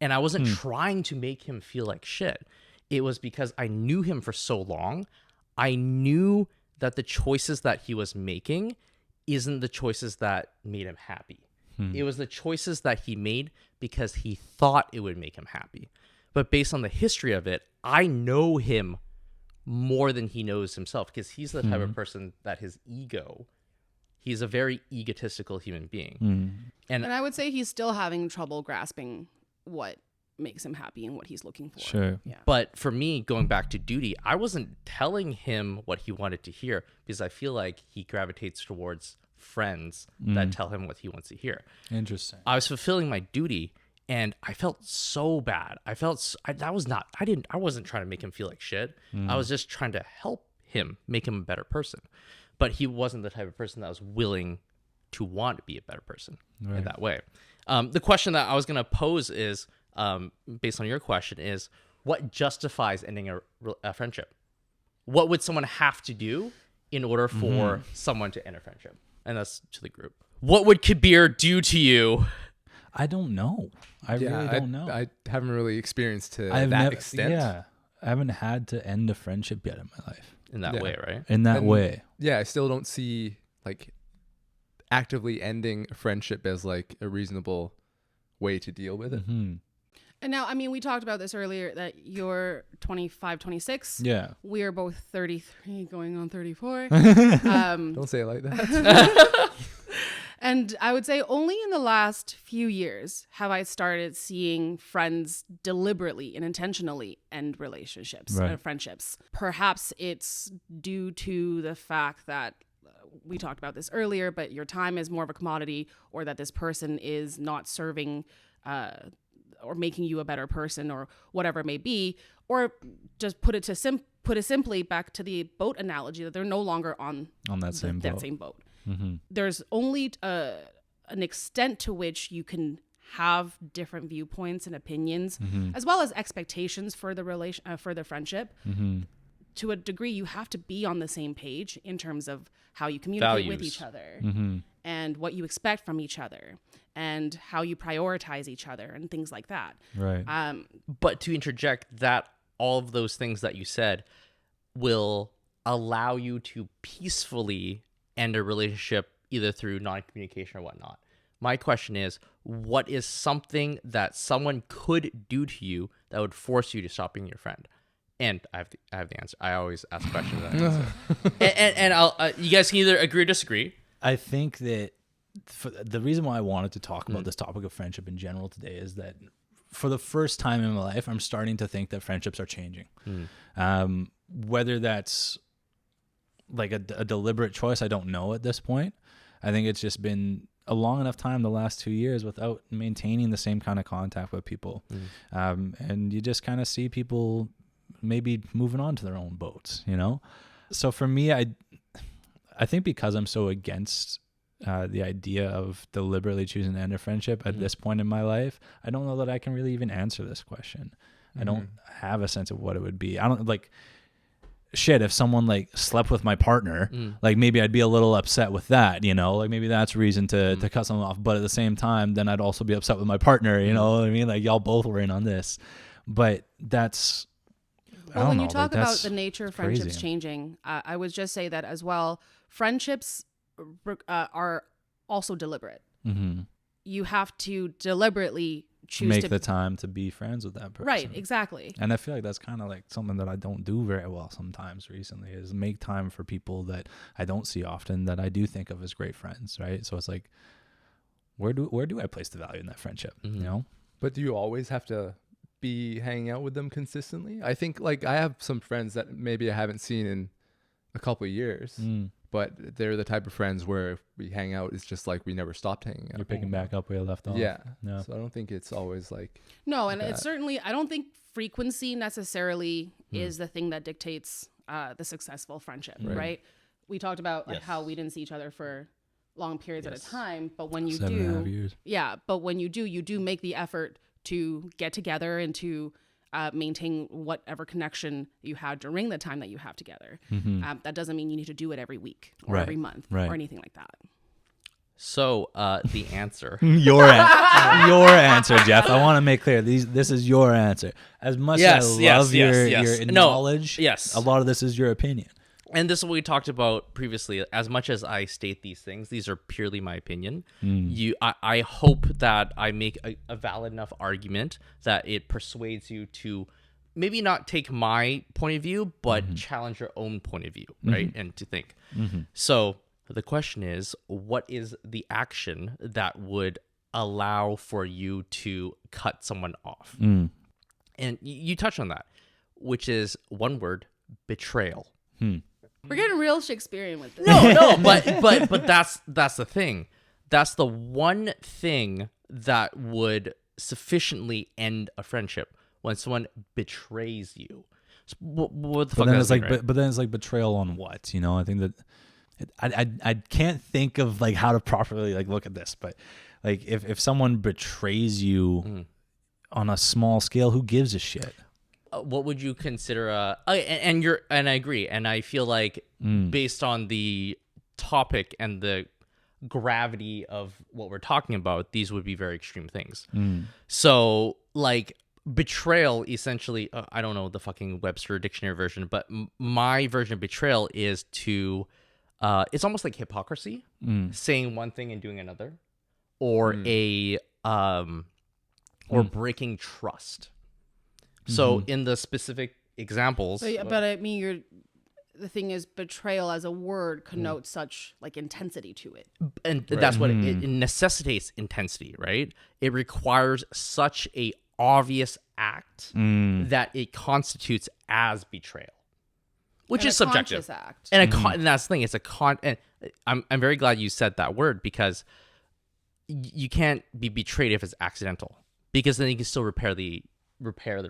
And I wasn't trying to make him feel like shit. It was because I knew him for so long. I knew that the choices that he was making isn't the choices that made him happy. It was the choices that he made because he thought it would make him happy. But based on the history of it, I know him more than he knows himself, because he's the type of person that he's a very egotistical human being. And I would say he's still having trouble grasping what makes him happy and what he's looking for. Sure. Yeah. But for me, going back to duty, I wasn't telling him what he wanted to hear, because I feel like he gravitates towards friends that tell him what he wants to hear. Interesting. I was fulfilling my duty, and I felt so bad. I wasn't trying to make him feel like shit. I was just trying to help him, make him a better person. But he wasn't the type of person that was willing to want to be a better person in that way. The question that I was going to pose is, based on your question, is what justifies ending a friendship? What would someone have to do in order for someone to end a friendship? And that's to the group. What would Kabir do to you? I don't know. I really don't know. I haven't really experienced to that extent. Yeah. I haven't had to end a friendship yet in my life. In that way, right? In that way. Yeah, I still don't see like actively ending a friendship as like a reasonable way to deal with it. And now, I mean, we talked about this earlier, that you're 25, 26. Yeah. We are both 33 going on 34. Don't say it like that. And I would say only in the last few years have I started seeing friends deliberately and intentionally end relationships and friendships. Perhaps it's due to the fact that we talked about this earlier, but your time is more of a commodity, or that this person is not serving or making you a better person, or whatever it may be, or just put it simply back to the boat analogy, that they're no longer on that same boat. There's only an extent to which you can have different viewpoints and opinions, as well as expectations for the for the friendship. To a degree, you have to be on the same page in terms of how you communicate with each other, and what you expect from each other, and how you prioritize each other, and things like that. Right. But to interject that, all of those things that you said will allow you to peacefully end a relationship, either through non-communication or whatnot. My question is, what is something that someone could do to you that would force you to stop being your friend? And I have the answer. I always ask questions and answer. and I'll you guys can either agree or disagree. I think that the reason why I wanted to talk about this topic of friendship in general today is that for the first time in my life, I'm starting to think that friendships are changing. Whether that's like a deliberate choice, I don't know at this point. I think it's just been a long enough time, the last 2 years, without maintaining the same kind of contact with people. And you just kind of see people maybe moving on to their own boats, you know? So for me, I think because I'm so against the idea of deliberately choosing to end a friendship at this point in my life, I don't know that I can really even answer this question. I don't have a sense of what it would be. I don't like... Shit, if someone like slept with my partner, like maybe I'd be a little upset with that, you know, like maybe that's reason to cut someone off. But at the same time, then I'd also be upset with my partner, you know what I mean? Like y'all both were in on this. But that's, well, when you talk about the nature of friendships changing, I would just say that as well, friendships are also deliberate. You have to deliberately choose make to the time to be friends with that person. Right, exactly. And I feel like that's kind of like something that I don't do very well sometimes recently, is make time for people that I don't see often, that I do think of as great friends, right? So it's like, where do I place the value in that friendship, you know? But do you always have to be hanging out with them consistently? I think like I have some friends that maybe I haven't seen in a couple of years, but they're the type of friends where if we hang out, it's just like we never stopped hanging out. You're picking back up where you left off. Yeah. So I don't think it's always like... No, and it's certainly, I don't think frequency necessarily is the thing that dictates the successful friendship, right? We talked about like how we didn't see each other for long periods at a time, but when you 7.5 years. Yeah, but when you do make the effort to get together and to maintain whatever connection you had during the time that you have together. That doesn't mean you need to do it every week or every month or anything like that. So the answer. Your answer, Jeff. I want to make clear, this is your answer. As much as I love your knowledge, a lot of this is your opinion. and this is what we talked about previously. As much as I state these things, these are purely my opinion. I hope that I make a valid enough argument that it persuades you to maybe not take my point of view, but challenge your own point of view, right? And to think. So the question is, what is the action that would allow for you to cut someone off? And you touched on that, which is one word: betrayal. We're getting real Shakespearean with this. No, but that's the thing. That's the one thing that would sufficiently end a friendship, when someone betrays you. So what the fuck? But then does it's that like, mean, right? but then it's like betrayal on what? You know, I think that I can't think of like how to properly like look at this, but like if someone betrays you on a small scale, who gives a shit? What would you consider and I agree, and I feel like based on the topic and the gravity of what we're talking about, these would be very extreme things. So like betrayal, essentially, I don't know the fucking Webster dictionary version, but my version of betrayal is to it's almost like hypocrisy, saying one thing and doing another, or or breaking trust. So in the specific examples, But I mean, the thing is, betrayal as a word connotes such like intensity to it. and that's what it necessitates intensity, right? It requires such a obvious act that it constitutes as betrayal, which And is a subjective. conscious act. And and that's the thing. It's and I'm very glad you said that word, because you can't be betrayed if it's accidental, because then you can still repair the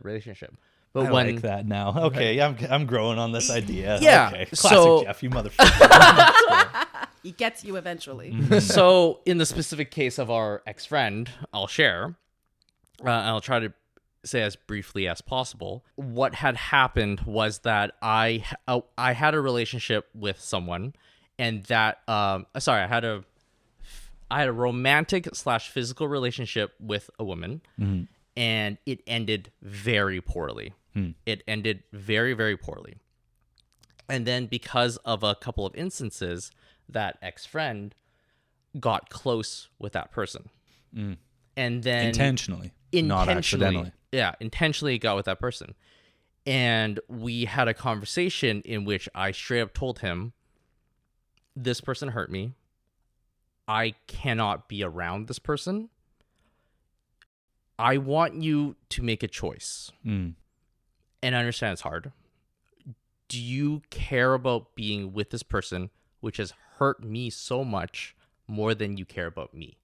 relationship. But I like that now. Okay, I'm growing on this idea. Yeah, Okay. Classic so- Jeff, you motherfucker. He gets you eventually. So in the specific case of our ex-friend, I'll share. I'll try to say as briefly as possible. What had happened was that I had a relationship with someone, and that I had a romantic / physical relationship with a woman, and it ended very poorly. It ended very, very poorly. And then because of a couple of instances, that ex-friend got close with that person. And then Intentionally, not accidentally. Yeah, intentionally got with that person. And we had a conversation in which I straight up told him, this person hurt me. I cannot be around this person. I want you to make a choice. And I understand it's hard. Do you care about being with this person, which has hurt me so much, more than you care about me?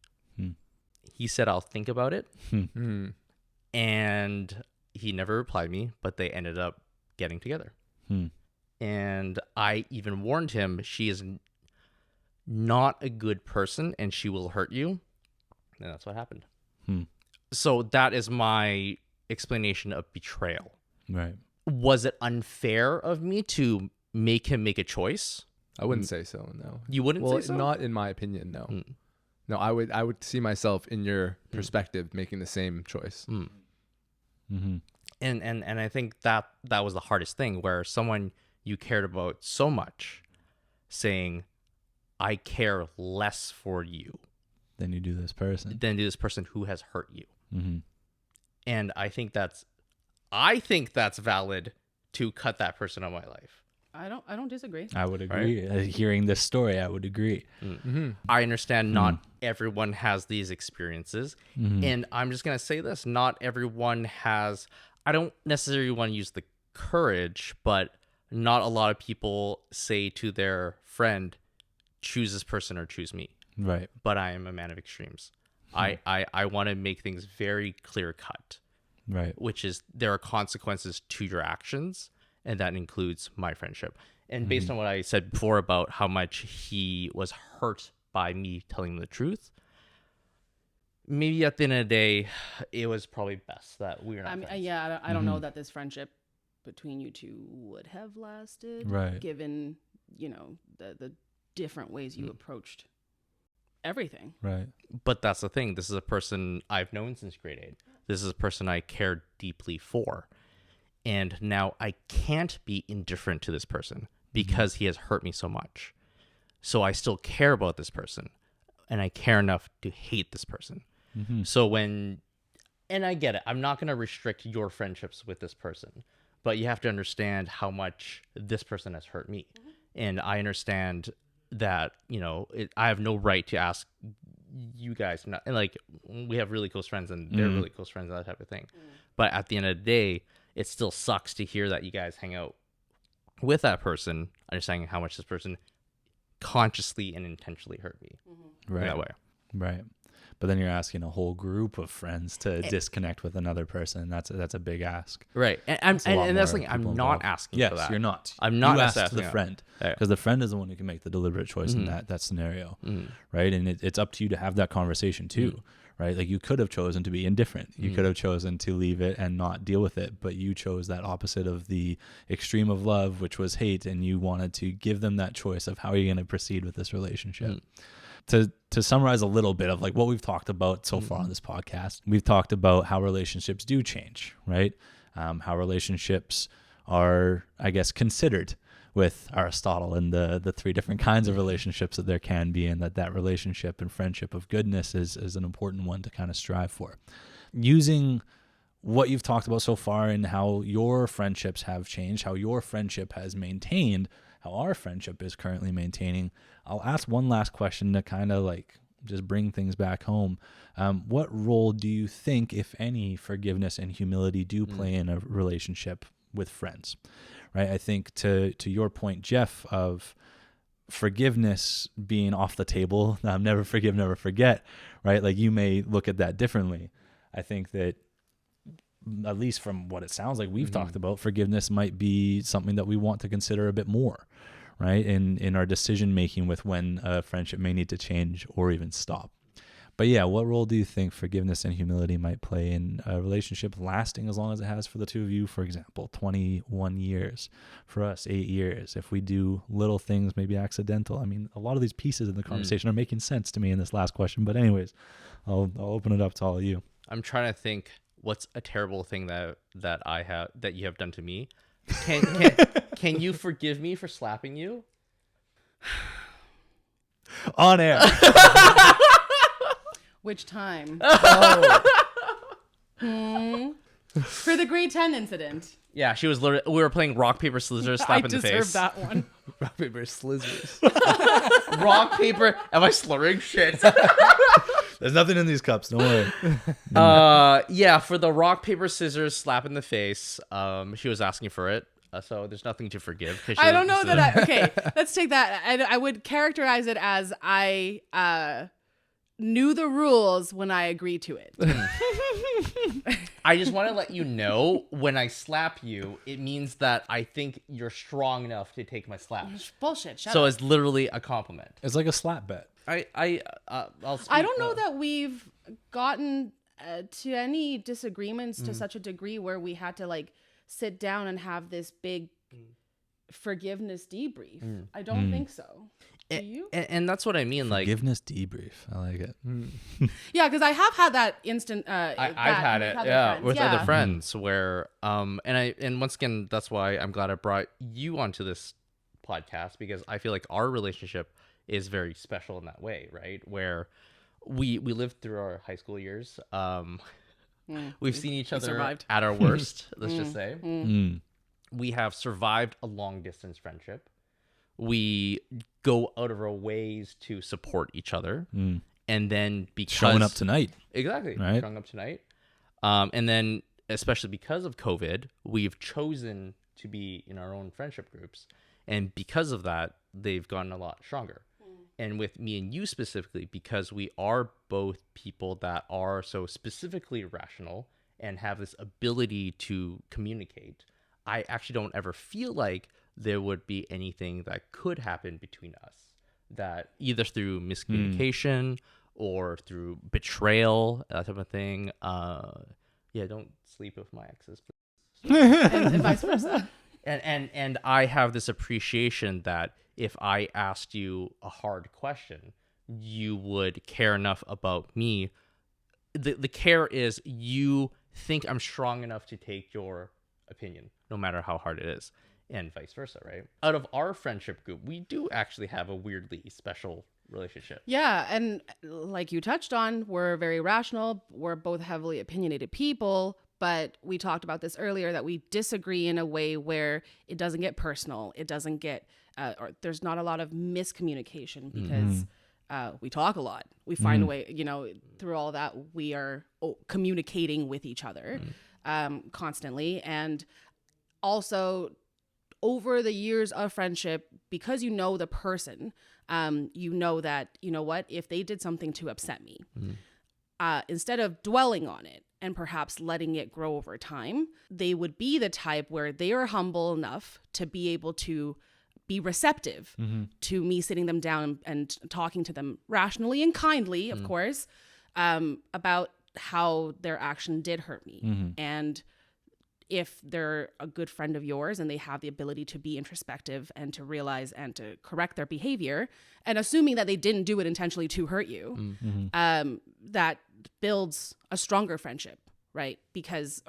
He said, I'll think about it. And he never replied me, but they ended up getting together. And I even warned him, she is not a good person and she will hurt you. And that's what happened. So that is my explanation of betrayal. Right. Was it unfair of me to make him make a choice? I wouldn't say so. No. You wouldn't Well, say so? not in my opinion. No. No, I would see myself in your perspective making the same choice. And I think that was the hardest thing, where someone you cared about so much saying, I care less for you Then you do this person. than this person who has hurt you. And I think that's valid to cut that person out of my life. I don't disagree. I would agree. Hearing this story, I would agree. I understand not everyone has these experiences. And I'm just going to say this. Not everyone has, I don't necessarily want to use the courage, but not a lot of people say to their friend, choose this person or choose me. Right. But I am a man of extremes. I want to make things very clear cut. Right. Which is, there are consequences to your actions, and that includes my friendship. And based on what I said before about how much he was hurt by me telling him the truth, maybe at the end of the day, it was probably best that we were not friends. I don't know that this friendship between you two would have lasted, Right. given, the different ways you approached everything. Right. But that's the thing. This is a person I've known since grade 8. This is a person I care deeply for. And now I can't be indifferent to this person, because he has hurt me so much. So I still care about this person, and I care enough to hate this person. So and I get it. I'm not going to restrict your friendships with this person, but you have to understand how much this person has hurt me. And I understand that, I have no right to ask you guys not, and like, we have really close friends and they're really close friends and that type of thing. But at the end of the day, it still sucks to hear that you guys hang out with that person, understanding how much this person consciously and intentionally hurt me that way. Right. But then you're asking a whole group of friends to disconnect with another person. That's a big ask. Right. And that's the thing. I'm not asking for that. Yes, you're not. I'm not you asked asking the friend, because the friend is the one who can make the deliberate choice in that scenario, right? And it's up to you to have that conversation too, right? Like, you could have chosen to be indifferent. You could have chosen to leave it and not deal with it, but you chose that opposite of the extreme of love, which was hate, and you wanted to give them that choice of how are you going to proceed with this relationship. To summarize a little bit of like what we've talked about so far on this podcast, we've talked about how relationships do change, right? How relationships are, I guess, considered with Aristotle and the three different kinds of relationships that there can be, and that relationship and friendship of goodness is an important one to kind of strive for. Using what you've talked about so far and how your friendships have changed, how your friendship has maintained, how our friendship is currently maintaining, I'll ask one last question to kind of like just bring things back home. What role do you think, if any, forgiveness and humility do play in a relationship with friends? Right? I think to your point, Jeff, of forgiveness being off the table, never forgive, never forget, right? Like, you may look at that differently. I think that, at least from what it sounds like we've talked about, forgiveness might be something that we want to consider a bit more, right? In our decision making with when a friendship may need to change or even stop. But yeah, what role do you think forgiveness and humility might play in a relationship lasting as long as it has for the two of you? For example, 21 years, for us, 8 years. If we do little things, maybe accidental. I mean, a lot of these pieces in the conversation are making sense to me in this last question. But anyways, I'll open it up to all of you. I'm trying to think what's a terrible thing that you have done to me. Can you forgive me for slapping you? On air. Which time? For the grade 10 incident. Yeah, she was literally, we were playing rock, paper, scissors, slap in the face. I deserve that one. Rock, paper, scissors. Rock, paper. Am I slurring? Shit. There's nothing in these cups. Don't worry. Yeah, for the rock, paper, scissors, slap in the face. She was asking for it. So there's nothing to forgive. I don't know that. Okay, let's take that. I would characterize it as I knew the rules when I agreed to it. I just want to let you know, when I slap you, it means that I think you're strong enough to take my slap. Bullshit. Shut so up. It's literally a compliment. It's like a slap bet. I'll speak, I don't know that we've gotten to any disagreements to such a degree where we had to like sit down and have this big forgiveness debrief. I don't think so. Do you? And that's what I mean. Like, Forgiveness debrief. I like it. Yeah, because I have had that instant. I've had it, yeah, with yeah. other friends where, and once again, that's why I'm glad I brought you onto this podcast, because I feel like our relationship is very special in that way, right? Where we lived through our high school years. We've seen each other at our worst, let's just say. We have survived a long distance friendship. We go out of our ways to support each other. And then because showing up tonight. Exactly. Right? Showing up tonight. And then especially because of COVID, we've chosen to be in our own friendship groups. And because of that, they've gotten a lot stronger. And with me and you specifically, because we are both people that are so specifically rational and have this ability to communicate, I actually don't ever feel like there would be anything that could happen between us, that either through miscommunication or through betrayal, that type of thing. Yeah, don't sleep with my exes, please. and vice versa. And I have this appreciation that if I asked you a hard question, you would care enough about me. The care is you think I'm strong enough to take your opinion, no matter how hard it is. and vice versa, right? Out of our friendship group, we do actually have a weirdly special relationship. Yeah, and like you touched on, we're very rational. We're both heavily opinionated people, but we talked about this earlier that we disagree in a way where it doesn't get personal. It doesn't get, or there's not a lot of miscommunication because we talk a lot. We find a way, through all that, we are communicating with each other constantly. And also, over the years of friendship, because you know the person, you know that, if they did something to upset me, instead of dwelling on it and perhaps letting it grow over time, they would be the type where they are humble enough to be able to be receptive to me sitting them down and talking to them rationally and kindly, of course, about how their action did hurt me. And if they're a good friend of yours and they have the ability to be introspective and to realize and to correct their behavior, and assuming that they didn't do it intentionally to hurt you, that builds a stronger friendship, right? Because,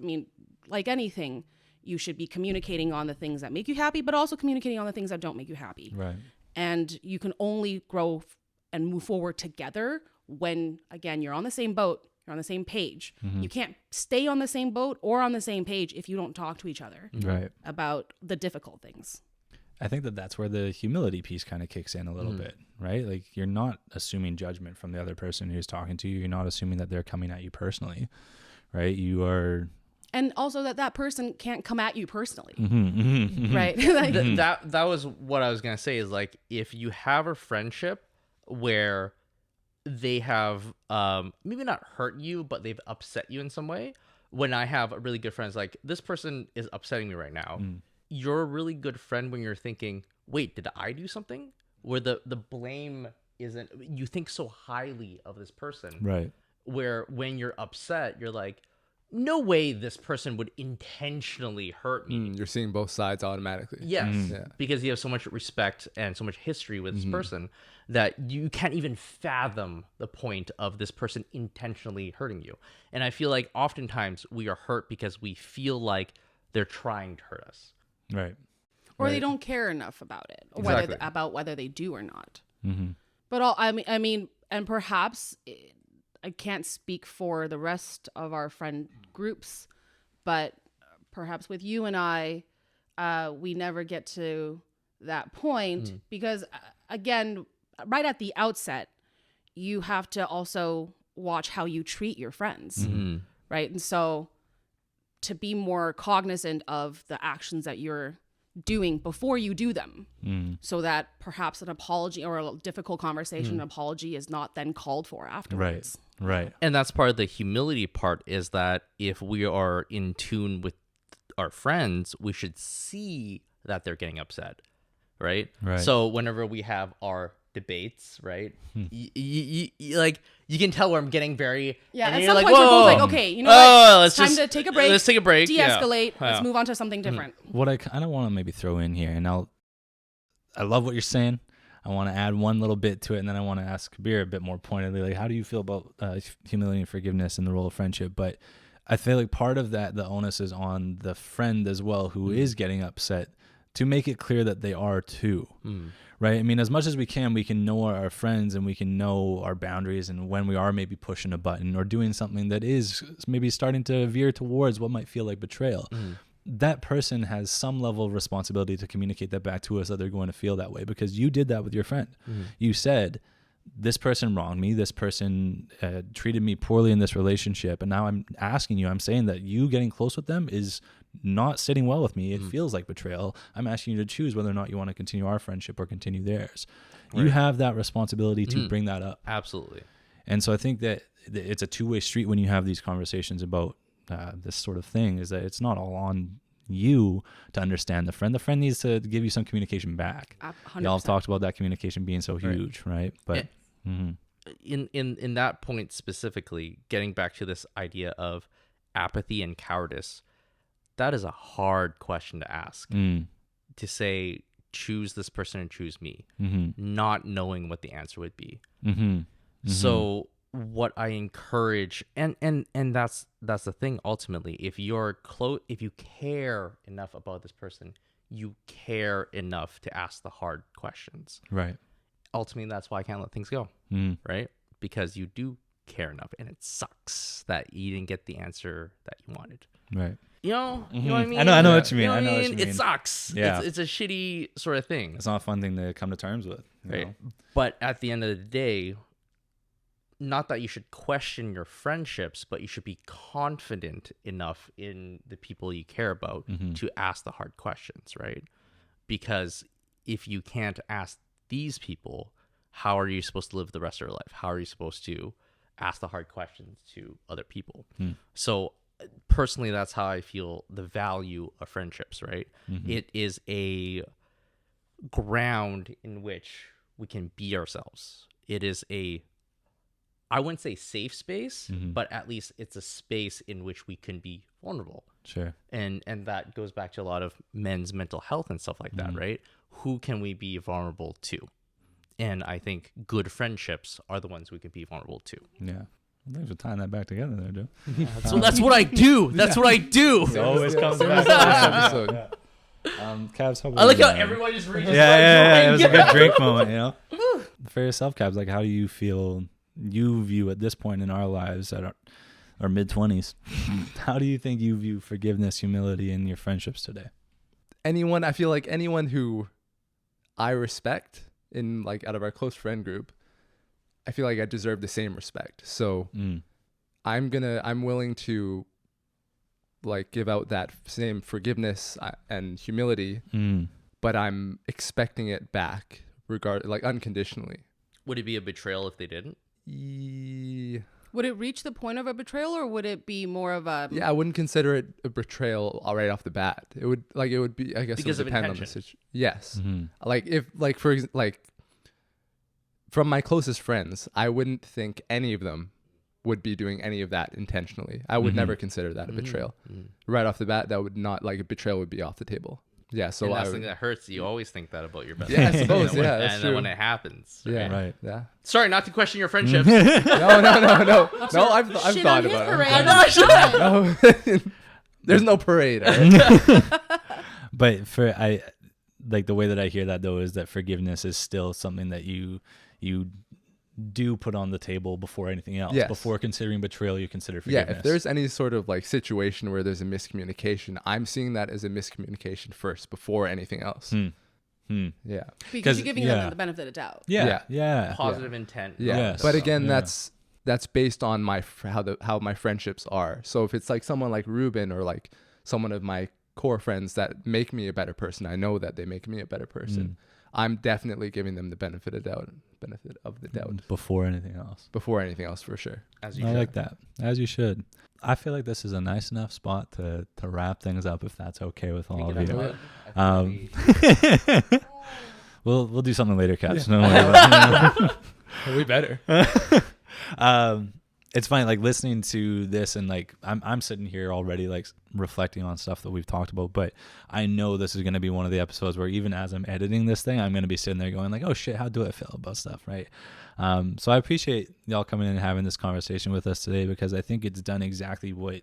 like anything, you should be communicating on the things that make you happy, but also communicating on the things that don't make you happy. Right. And you can only grow and move forward together when, again, you're on the same boat. You're on the same page. You can't stay on the same boat or on the same page if you don't talk to each other about the difficult things. I think that's where the humility piece kind of kicks in a little bit, right? Like you're not assuming judgment from the other person who's talking to you. You're not assuming that they're coming at you personally, right? You are... And also that person can't come at you personally, right? That was what I was going to say is like, if you have a friendship where they have maybe not hurt you, but they've upset you in some way. When I have really good friends, like this person is upsetting me right now. You're a really good friend when you're thinking, wait, did I do something? Where the blame isn't, you think so highly of this person. Right. Where when you're upset, you're like, no way this person would intentionally hurt me. You're seeing both sides automatically. Yes, because you have so much respect and so much history with this person that you can't even fathom the point of this person intentionally hurting you. And I feel like oftentimes we are hurt because we feel like they're trying to hurt us. Right. Or they don't care enough about it, or whether they do or not. But and perhaps... I can't speak for the rest of our friend groups, but perhaps with you and I, we never get to that point because, again, right at the outset, you have to also watch how you treat your friends, right? And so to be more cognizant of the actions that you're doing before you do them, so that perhaps an apology or a difficult conversation, an apology is not then called for afterwards. Right. And that's part of the humility part, is that if we are in tune with our friends, we should see that they're getting upset, right? So whenever we have our debates, right, like you can tell where I'm getting very at some point we're both like, okay, you know what, it's time to take a break, let's take a break, de-escalate, let's move on to something different. What I kind of want to maybe throw in here, and I love what you're saying. I want to add one little bit to it, and then I want to ask Kabir a bit more pointedly, like, how do you feel about humility and forgiveness and the role of friendship? But I feel like part of that, the onus is on the friend as well, who is getting upset, to make it clear that they are too, right? I mean, as much as we can know our friends and we can know our boundaries, and when we are maybe pushing a button or doing something that is maybe starting to veer towards what might feel like betrayal. That person has some level of responsibility to communicate that back to us, that they're going to feel that way, because you did that with your friend. You said, this person wronged me, this person treated me poorly in this relationship, and now I'm asking you, I'm saying that you getting close with them is not sitting well with me. It feels like betrayal. I'm asking you to choose whether or not you want to continue our friendship or continue theirs. You have that responsibility to bring that up. Absolutely. And so I think that it's a two-way street when you have these conversations about this sort of thing, is that it's not all on you to understand the friend. The friend needs to give you some communication back. 100%. Y'all have talked about that communication being so huge, right? But in that point specifically, getting back to this idea of apathy and cowardice, that is a hard question to ask. To say, choose this person and choose me, not knowing what the answer would be. So what I encourage, and that's the thing ultimately, if you're close, if you care enough about this person, you care enough to ask the hard questions. Right. Ultimately, that's why I can't let things go, right? Because you do care enough, and it sucks that you didn't get the answer that you wanted. Right. You know what I mean? I know what you mean. You know I know what what you mean. It sucks. Yeah. It's a shitty sort of thing. It's not a fun thing to come to terms with. You Right. know? But at the end of the day, not that you should question your friendships, but you should be confident enough in the people you care about to ask the hard questions, right? Because if you can't ask these people, how are you supposed to live the rest of your life? How are you supposed to ask the hard questions to other people? So personally, that's how I feel the value of friendships, right? It is a ground in which we can be ourselves. It is I wouldn't say safe space, but at least it's a space in which we can be vulnerable. Sure. And that goes back to a lot of men's mental health and stuff like that, right? Who can we be vulnerable to? And I think good friendships are the ones we can be vulnerable to. Yeah. Thanks for tying that back together there, Joe. So that's what I do. That's what I do. It always comes back to episode. Cabs, how about I like you, how man? everyone just reaches. Yeah. It was a good drink moment, you know? For yourself, Cabs, like, how do you feel you view at this point in our lives at our mid-20s? How do you think you view forgiveness, humility, in your friendships today? I feel like anyone who I respect in like out of our close friend group, I feel like I deserve the same respect. So I'm willing to like give out that same forgiveness and humility, but I'm expecting it back like unconditionally. Would it be a betrayal if they didn't? Would it reach the point of a betrayal, or would it be more of a? Yeah, I wouldn't consider it a betrayal right off the bat. It would be. I guess Because it would of depend on the intention. situation. Yes, like from my closest friends, I wouldn't think any of them would be doing any of that intentionally. I would never consider that a betrayal right off the bat. That would not like a betrayal would be off the table. Yeah, so And I that's would, something that hurts. You always think that about your best Yeah, I friend. suppose, And then yeah, that's and true. then when it happens. yeah, Right. yeah. Sorry, not to question your friendships. No. I've Shit thought on his about parade. it. No, there's no parade. All right? But I like the way that I hear that though is that forgiveness is still something that you do put on the table before anything else. Yes. Before considering betrayal, you consider Yeah, forgiveness. if there's any sort of like situation where there's a miscommunication, I'm seeing that as a miscommunication first before anything else. Yeah. Because you're giving yeah. them the benefit of doubt. yeah. Positive intent. Yeah. Yes. But again, Yeah. that's based on how my friendships are. So if it's like someone like Reuben or like someone of my core friends that make me a better person, I know that they make me a better person. I'm definitely giving them the benefit of the doubt Before anything else. before anything else, for sure. As you I should. like that. As you should. I feel like this is a nice enough spot to wrap things up, if that's okay with all of you. We'll do something later, Caps. No worry about it. We better. It's funny, like listening to this and like I'm sitting here already like reflecting on stuff that we've talked about, but I know this is going to be one of the episodes where even as I'm editing this thing, I'm going to be sitting there going like, oh shit, how do I feel about stuff, right? So I appreciate y'all coming in and having this conversation with us today, because I think it's done exactly what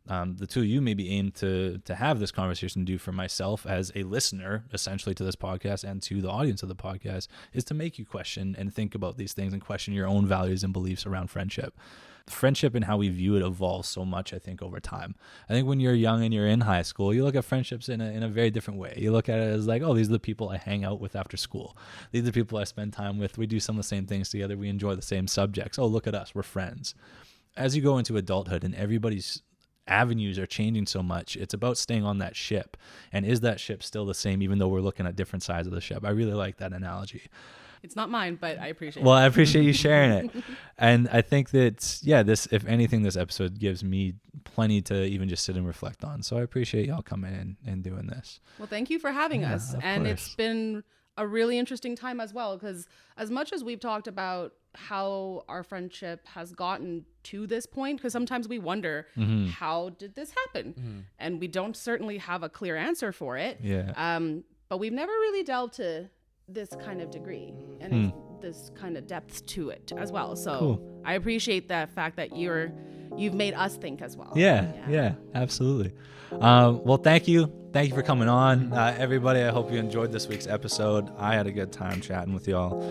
the two of you maybe aim to have this conversation do for myself as a listener, essentially, to this podcast, and to the audience of the podcast, is to make you question and think about these things and question your own values and beliefs around friendship. Friendship and how we view it evolves so much, I think, over time. I think when you're young and you're in high school, you look at friendships in a very different way. You look at it as like, oh, these are the people I hang out with after school. These are the people I spend time with. We do some of the same things together. We enjoy the same subjects. Oh, look at us. We're friends. As you go into adulthood and everybody's avenues are changing so much, it's about staying on that ship. And is that ship still the same, even though we're looking at different sides of the ship? I really like that analogy. It's not mine, but I appreciate Well, it. I appreciate you sharing it. And I think that, this, if anything, this episode gives me plenty to even just sit and reflect on. So I appreciate y'all coming in and doing this. Well, thank you for having Yeah, us. of And course. it's been a really interesting time as well, because as much as we've talked about how our friendship has gotten to this point, because sometimes we wonder, how did this happen? And we don't certainly have a clear answer for it. Yeah. But we've never really delved to this kind of degree and this kind of depth to it as well. So Cool. I appreciate the fact that you've made us think as well. Yeah, absolutely. Well, thank you. thank you for coming on, everybody. I hope you enjoyed this week's episode. I had a good time chatting with y'all.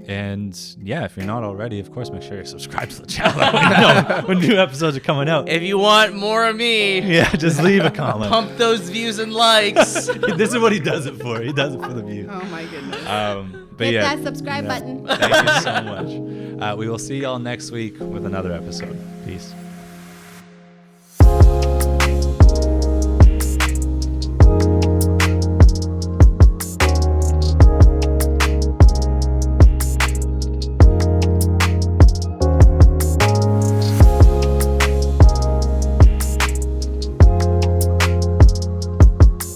And yeah, if you're not already, of course, make sure you subscribe to the channel when new episodes are coming out. If you want more of me, Yeah, just leave a comment. pump those views and likes. This is what he does it for. He does it for the view. Oh my goodness. But Hit yeah, that subscribe button. thank you so much. We will see y'all next week with another episode. Peace.